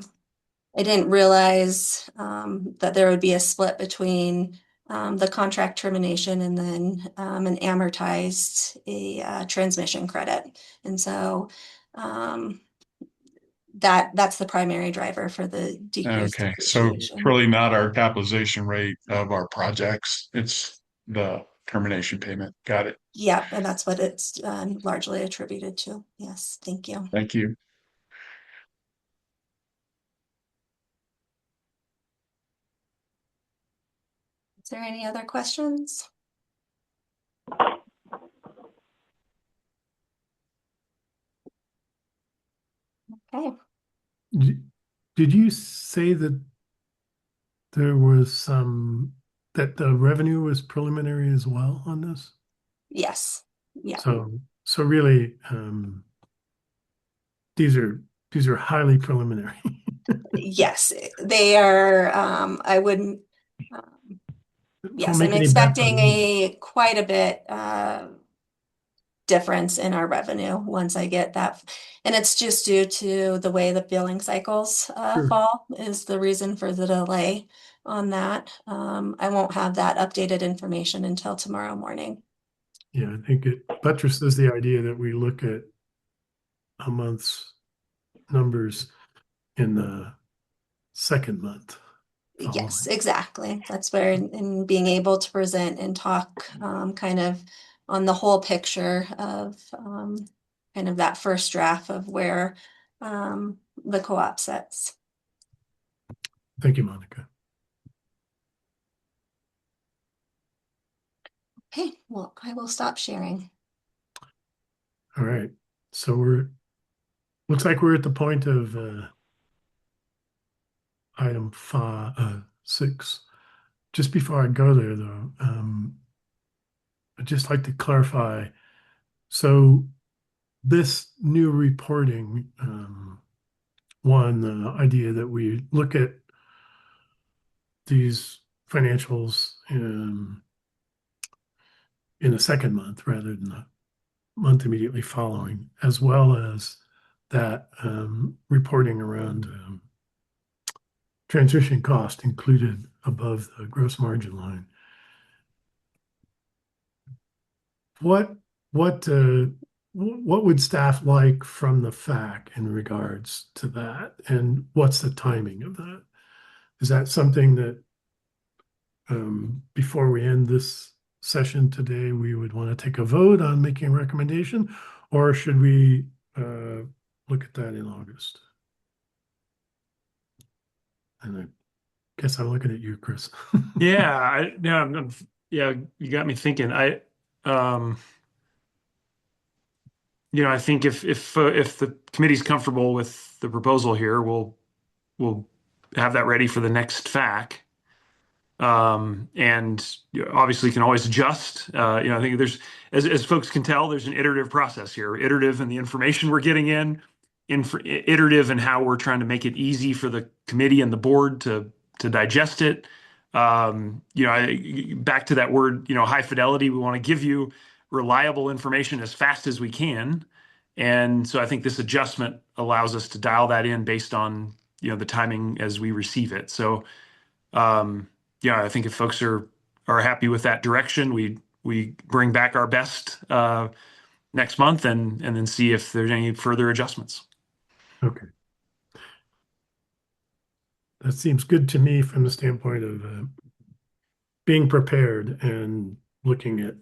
didn't realize that there would be a split between the contract termination and then an amortized transmission credit. And so that's the primary driver for the decreased Okay, so it's depreciation. really not our capitalization rate of our projects. It's the termination payment. Got it. Yeah, and that's what it's largely attributed to. Yes, thank you. Thank you. Is there any other questions? Okay. Did you say that there was that the revenue was preliminary as well on this? Yes. Yeah. So really, these are highly preliminary. Yes, they are. I wouldn't. Yes, I'm expecting quite a bit difference in our revenue once I get that. And it's just due to the way the billing cycles fall is the reason for the delay on that. I won't have that updated information until tomorrow morning. Yeah, I think it buttresses the idea that we look at a month's numbers in the second month. Yes, exactly. That's where in being able to present and talk kind of on the whole picture of kind of that first draft of where the co-op sits. Thank you, Monica. Okay, well, I will stop sharing. All right. So looks like we're at the point of item 6. Just before I go there, though, I'd just like to clarify. So this new reporting, the idea that we look at these financials in the second month rather than the month immediately following, as well as that reporting around transition cost included above the gross margin line. What would staff like from the FAC in regards to that, and what's the timing of that? Is that something that before we end this session today, we would want to take a vote on making a recommendation, or should we look at that in August? And I guess I'm looking at you, Chris. Yeah, yeah, you got me thinking. I think if the committee's comfortable with the proposal here, we'll have that ready for the next FAQ. And obviously can always adjust. I think as folks can tell, there's an iterative process here. Iterative in the information we're getting iterative in how we're trying to make it easy for the committee and the board to digest it. Back to that word, high fidelity. We want to give you reliable information as fast as we can. And so I think this adjustment allows us to dial that in based on, the timing as we receive it. So, I think if folks are happy with that direction, we bring back our best next month and then see if there's any further adjustments. Okay. That seems good to me from the standpoint of being prepared and looking at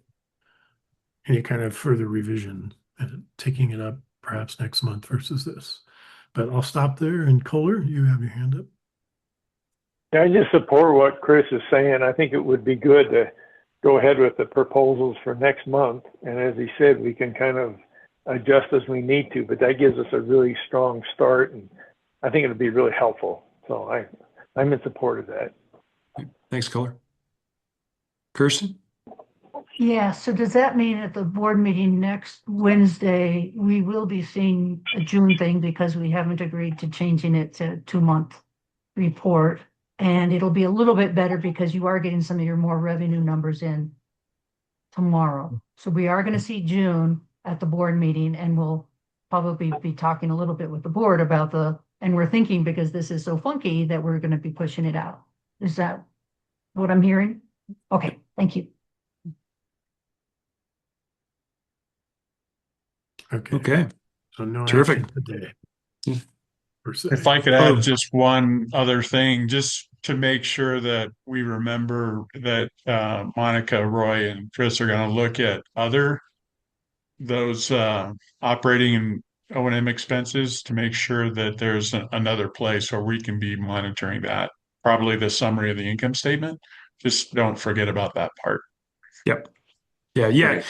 any kind of further revision and taking it up perhaps next month versus this. But I'll stop there. And Kohler, you have your hand up. Yeah, I just support what Chris is saying. I think it would be good to go ahead with the proposals for next month. And as he said, we can kind of adjust as we need to, but that gives us a really strong start. And I think it'll be really helpful. So I'm in support of that. Thanks, Kohler. Kirsten? Yeah, so does that mean at the board meeting next Wednesday, we will be seeing a June thing because we haven't agreed to changing it to 2-month report? And it'll be a little bit better because you are getting some of your more revenue numbers in tomorrow. So we are going to see June at the board meeting, and we'll probably be talking a little bit with the board about and we're thinking, because this is so funky, that we're going to be pushing it out. Is that what I'm hearing? Okay, thank you. Okay. So no Terrific. action today. If I could add just one other thing, just to make sure that we remember that Monica, Roy, and Chris are going to look at those operating and O&M expenses to make sure that there's another place where we can be monitoring that. Probably the summary of the income statement. Just don't forget about that part. Yep. Yeah. Okay.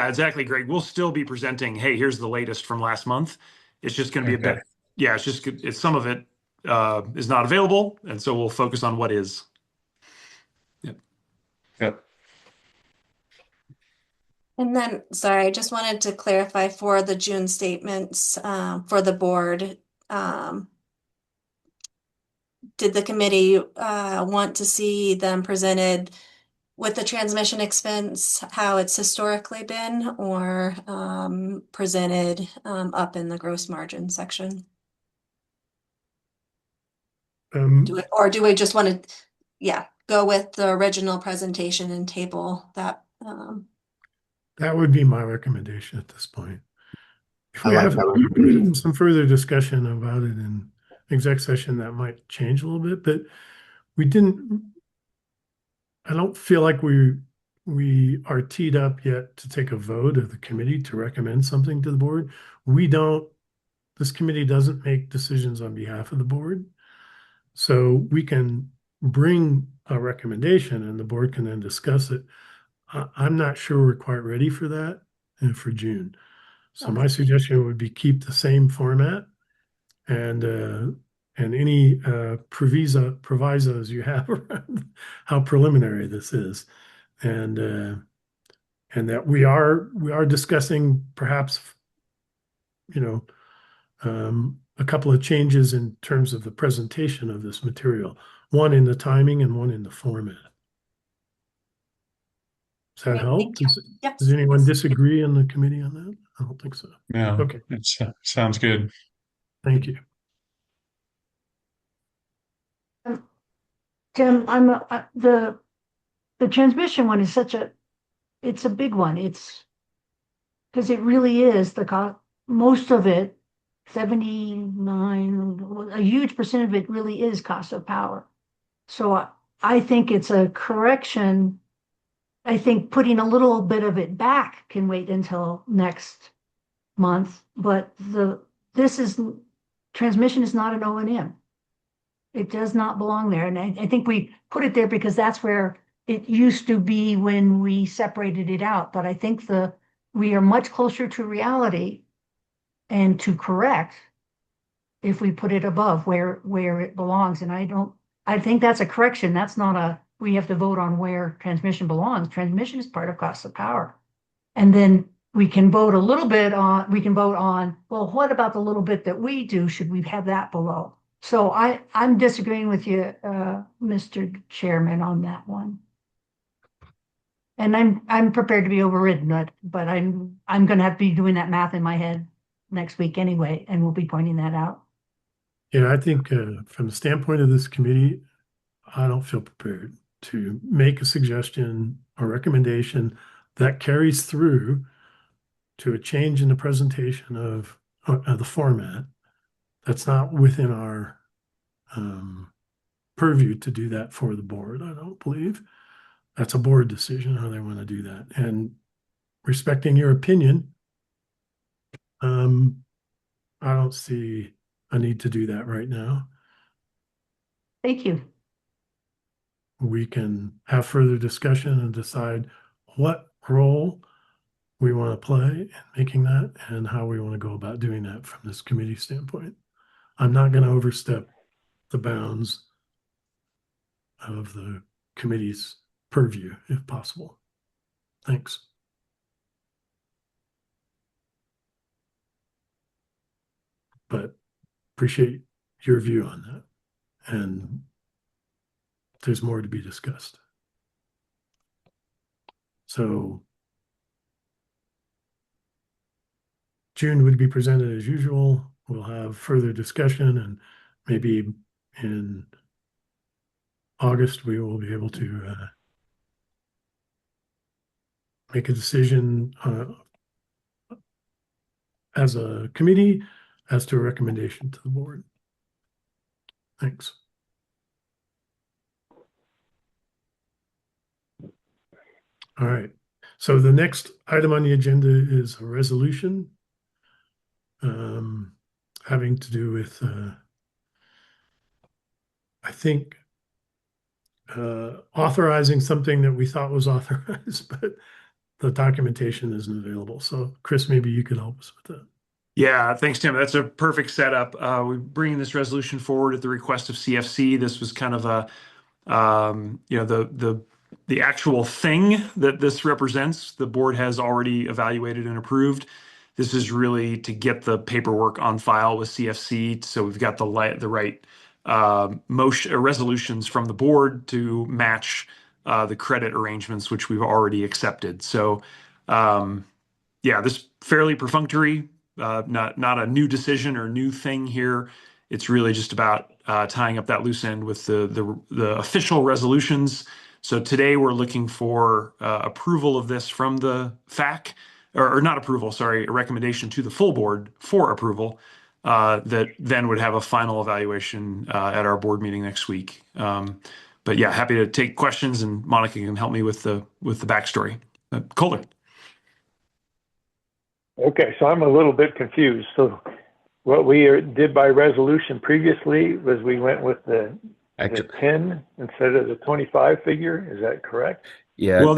Exactly, Greg. We'll still be presenting, hey, here's the latest from last month. It's just going to be a bit. Yeah, it's some of it is not available, and so we'll focus on what is. Yep. And then, sorry, I just wanted to clarify for the June statements for the board. Did the committee want to see them presented with the transmission expense, how it's historically been, or presented up in the gross margin section? Do we just want to, go with the original presentation and table that? That would be my recommendation at this point. If we I like have that. some further discussion about it in exec session, that might change a little bit, but I don't feel like we are teed up yet to take a vote of the committee to recommend something to the board. This committee doesn't make decisions on behalf of the board. So we can bring a recommendation and the board can then discuss it. I'm not sure we're quite ready for that and for June. So my suggestion would be keep the same format and any provisos you have around how preliminary this is, and that we are discussing perhaps a couple of changes in terms of the presentation of this material, one in the timing and one in the format. Does that help? Does anyone disagree in the committee on that? I don't think so. Yeah. Okay. It sounds good. Thank you. Tim, the transmission one is it's a big one. It's because it really is most of it, 79, a huge percent of it really is cost of power. So I think it's a correction. I think putting a little bit of it back can wait until next month, but transmission is not an O&M. It does not belong there. And I think we put it there because that's where it used to be when we separated it out. But I think we are much closer to reality and to correct if we put it above where it belongs. And I think that's a correction. That's not we have to vote on where transmission belongs. Transmission is part of cost of power. And then we can vote on, well, what about the little bit that we do? Should we have that below? So I'm disagreeing with you, Mr. Chairman, on that one. And I'm prepared to be overridden, but I'm going to have to be doing that math in my head next week anyway, and we'll be pointing that out. Yeah, I think from the standpoint of this committee, I don't feel prepared to make a suggestion or recommendation that carries through to a change in the presentation of the format. That's not within our purview to do that for the board, I don't believe. That's a board decision how they want to do that. And respecting your opinion, I don't see a need to do that right now. Thank you. We can have further discussion and decide what role we want to play in making that and how we want to go about doing that from this committee standpoint. I'm not going to overstep the bounds of the committee's purview if possible. Thanks. But appreciate your view on that. And there's more to be discussed. So June would be presented as usual. We'll have further discussion, and maybe in August we will be able to make a decision as a committee as to a recommendation to the board. Thanks. All right. So the next item on the agenda is a resolution having to do with, I think, authorizing something that we thought was authorized, but the documentation isn't available. So Chris, maybe you could help us with that. Yeah, thanks, Tim. That's a perfect setup. We're bringing this resolution forward at the request of CFC. This was kind of the actual thing that this represents. The board has already evaluated and approved. This is really to get the paperwork on file with CFC, so we've got the right resolutions from the board to match the credit arrangements which we've already accepted. So, yeah, this fairly perfunctory. Not a new decision or new thing here. It's really just about tying up that loose end with the official resolutions. So today we're looking for approval of this from the FAC, or not approval, sorry, a recommendation to the full board for approval that then would have a final evaluation at our board meeting next week. But yeah, happy to take questions, and Monica can help me with the backstory. Kohler. Okay, so I'm a little bit confused. So what we did by resolution previously was we went with the 10 instead of the 25 figure. Is that correct? Yeah. Well,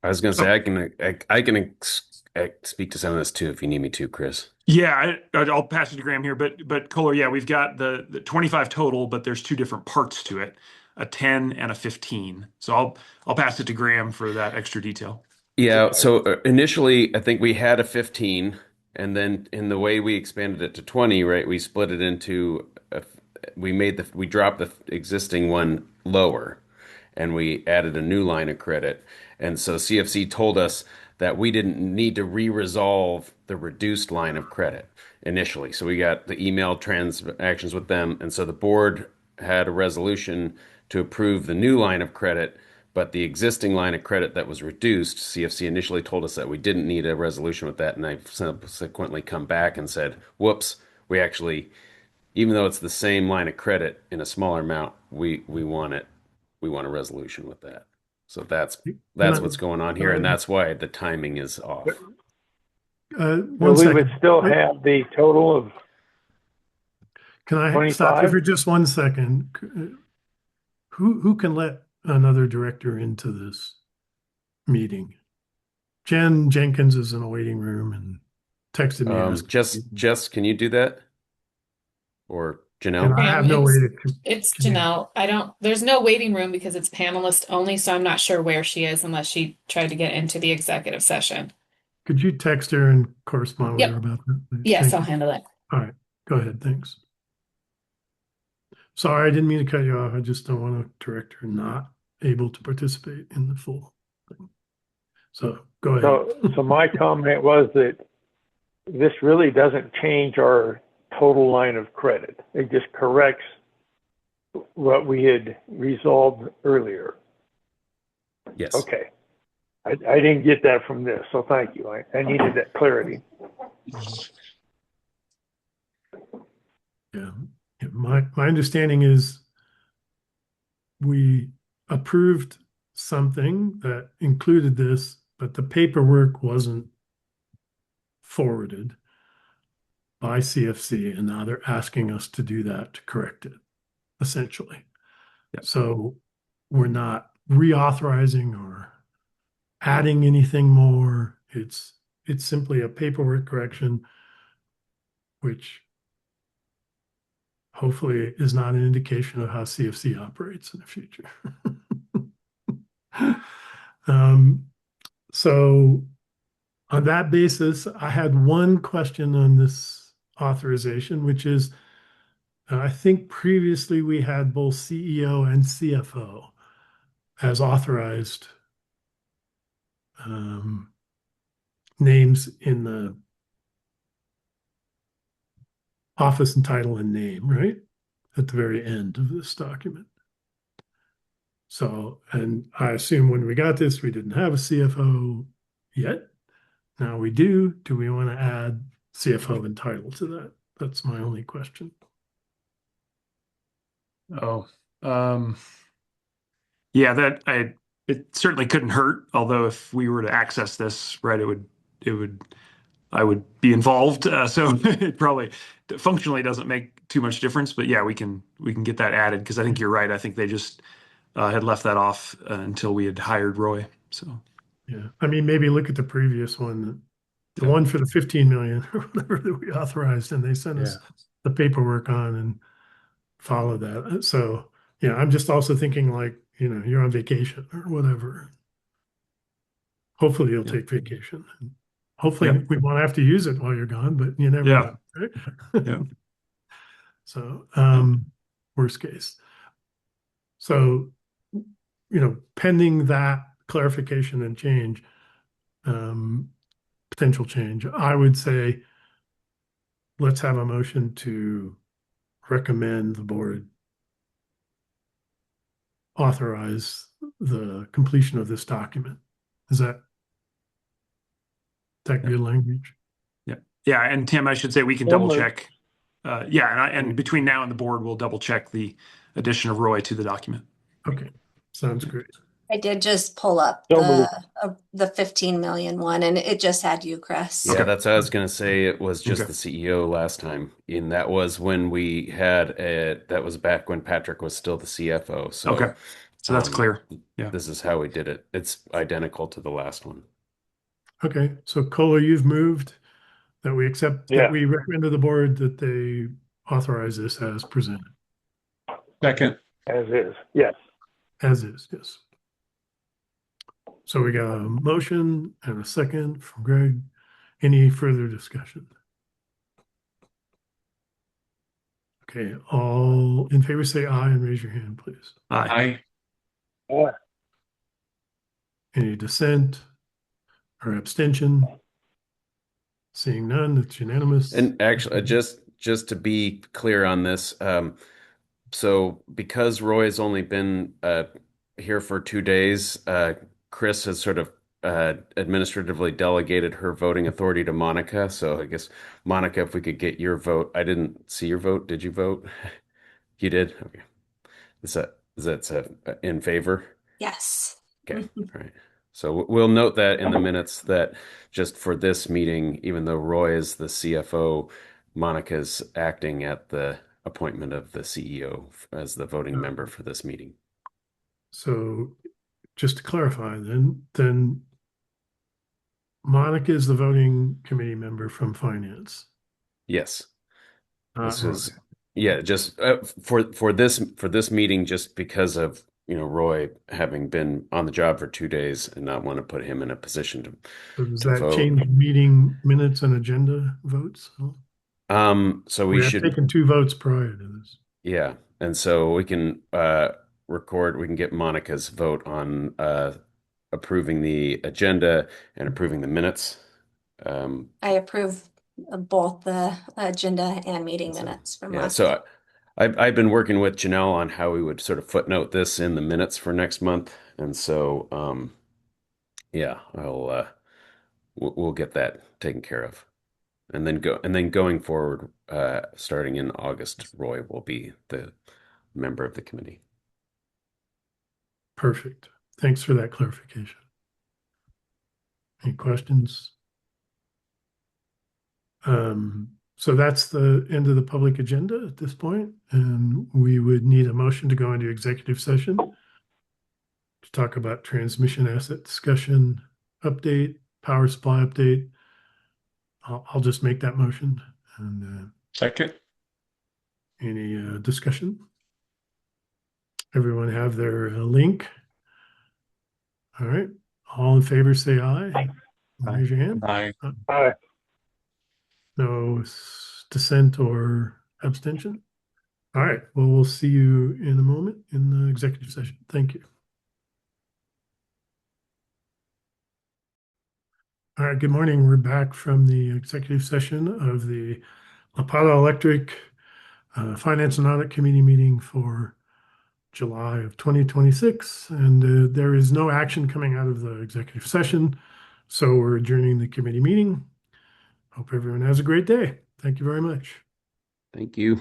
I was going to say, I can speak to some of this too if you need me to, Chris. Yeah, I'll pass it to Graham here, but Kohler, yeah, we've got the 25 total, but there's two different parts to it, a 10 and a 15. So I'll pass it to Graham for that extra detail. Yeah, so initially I think we had a 15, and then in the way we expanded it to 20, right, we split it into we dropped the existing one lower, and we added a new line of credit. And so CFC told us that we didn't need to re-resolve the reduced line of credit initially. So we got the email transactions with them, and so the board had a resolution to approve the new line of credit. But the existing line of credit that was reduced, CFC initially told us that we didn't need a resolution with that, and I've subsequently come back and said, whoops, we actually, even though it's the same line of credit in a smaller amount, we want a resolution with that. So that's what's going on here, and that's why the timing is off. Well, we would still have the total of. Can I stop you 25? for just 1 second? Who can let another director into this meeting? Jen Jenkins is in a waiting room and texted me asking. Jess, can you do that? Or And Janelle? I have no way to It's communicate. Janelle. There's no waiting room because it's panelist only, so I'm not sure where she is unless she tried to get into the executive session. Could you text her and correspond with her Yep. about that, please? Yes, Thank I'll you. handle it. All right, go ahead. Thanks. Sorry, I didn't mean to cut you off. I just don't want a director not able to participate in the full thing. So go ahead. So my comment was that this really doesn't change our total line of credit. It just corrects what we had resolved earlier. Yes. Okay. I didn't get that from this, so thank you. I needed that clarity. Yeah. My understanding is we approved something that included this, but the paperwork wasn't forwarded by CFC, and now they're asking us to do that to correct it, essentially. Yep. So we're not reauthorizing or adding anything more. It's simply a paperwork correction, which hopefully is not an indication of how CFC operates in the future. So on that basis, I had one question on this authorization, which is, I think previously we had both CEO and CFO as authorized names in the office and title and name, right? At the very end of this document. So, and I assume when we got this, we didn't have a CFO yet. Now we do. Do we want to add CFO and title to that? That's my only question. Oh, yeah, it certainly couldn't hurt. Although if we were to access this, right, I would be involved. So it probably functionally doesn't make too much difference. But yeah, we can get that added because I think you're right. I think they just had left that off until we had hired Roy. So yeah, I mean, maybe look at the previous one, the one for the 15 million or whatever that we authorized, and they sent us the paperwork on and follow that. So yeah, I'm just also thinking like, you're on vacation or whatever. Hopefully you'll take vacation. Hopefully we won't have to use it while you're gone, but you never know, right? Yeah. So worst case. So, pending that clarification and change, potential change, I would say let's have a motion to recommend the board authorize the completion of this document. Is that good language? Yeah, and Tim, I should say we can double check. And between now and the board, we'll double check the addition of Roy to the document. Okay, sounds great. I did just pull up the 15 million one, and it just had you, Chris. Yeah, that's what I was going to say. It was just the CEO last time. And that was when we had that was back when Patrick was still the CFO. So, so that's clear. Yeah. This is how we did it. It's identical to the last one. Okay, so Kohler, you've moved that we accept that we recommend to the board that they authorize this as presented. Second. As is, yes. As is, yes. So we got a motion and a second from Greg. Any further discussion? Okay, all in favor say aye and raise your hand, please. Aye. Any dissent or abstention? Seeing none, it's unanimous. And actually, just to be clear on this, so because Roy has only been here for 2 days, Chris has sort of administratively delegated her voting authority to Monica. So I guess, Monica, if we could get your vote. I didn't see your vote. Did you vote? You did? Okay. Is that in favor? Yes. Okay. All right. So we'll note that in the minutes that just for this meeting, even though Roy is the CFO, Monica's acting at the appointment of the CEO as the voting member for this meeting. So just to clarify, then Monica is the voting committee member from finance. Yes. This was, Okay. yeah, just for this meeting, just because of, Roy having been on the job for 2 days and not want to put him in a position So does to that vote. change meeting minutes and agenda votes? So We we have should, taken 2 votes prior to this. yeah, and so we can we can get Monica's vote on approving the agenda and approving the minutes. I approve of both the agenda and meeting So, minutes from yeah, last so week. I've been working with Janelle on how we would sort of footnote this in the minutes for next month, and so yeah, we'll get that taken care of, and then going forward, starting in August, Roy will be the member of the committee. Perfect. Thanks for that clarification. Any questions? So that's the end of the public agenda at this point, and we would need a motion to go into executive session to talk about transmission asset discussion update, power supply update. I'll just make that motion. And Second. any discussion? Everyone have their link? All right. All in favor, say aye. Raise your hand. Aye. Aye. No dissent or abstention? All right. Well, we'll see you in a moment in the executive session. Thank you. All right. Good morning. We're back from the executive session of the La Pala Electric Finance and Audit Committee meeting for July of 2026. And there is no action coming out of the executive session. So we're adjourning the committee meeting. Hope everyone has a great day. Thank you very much. Thank you.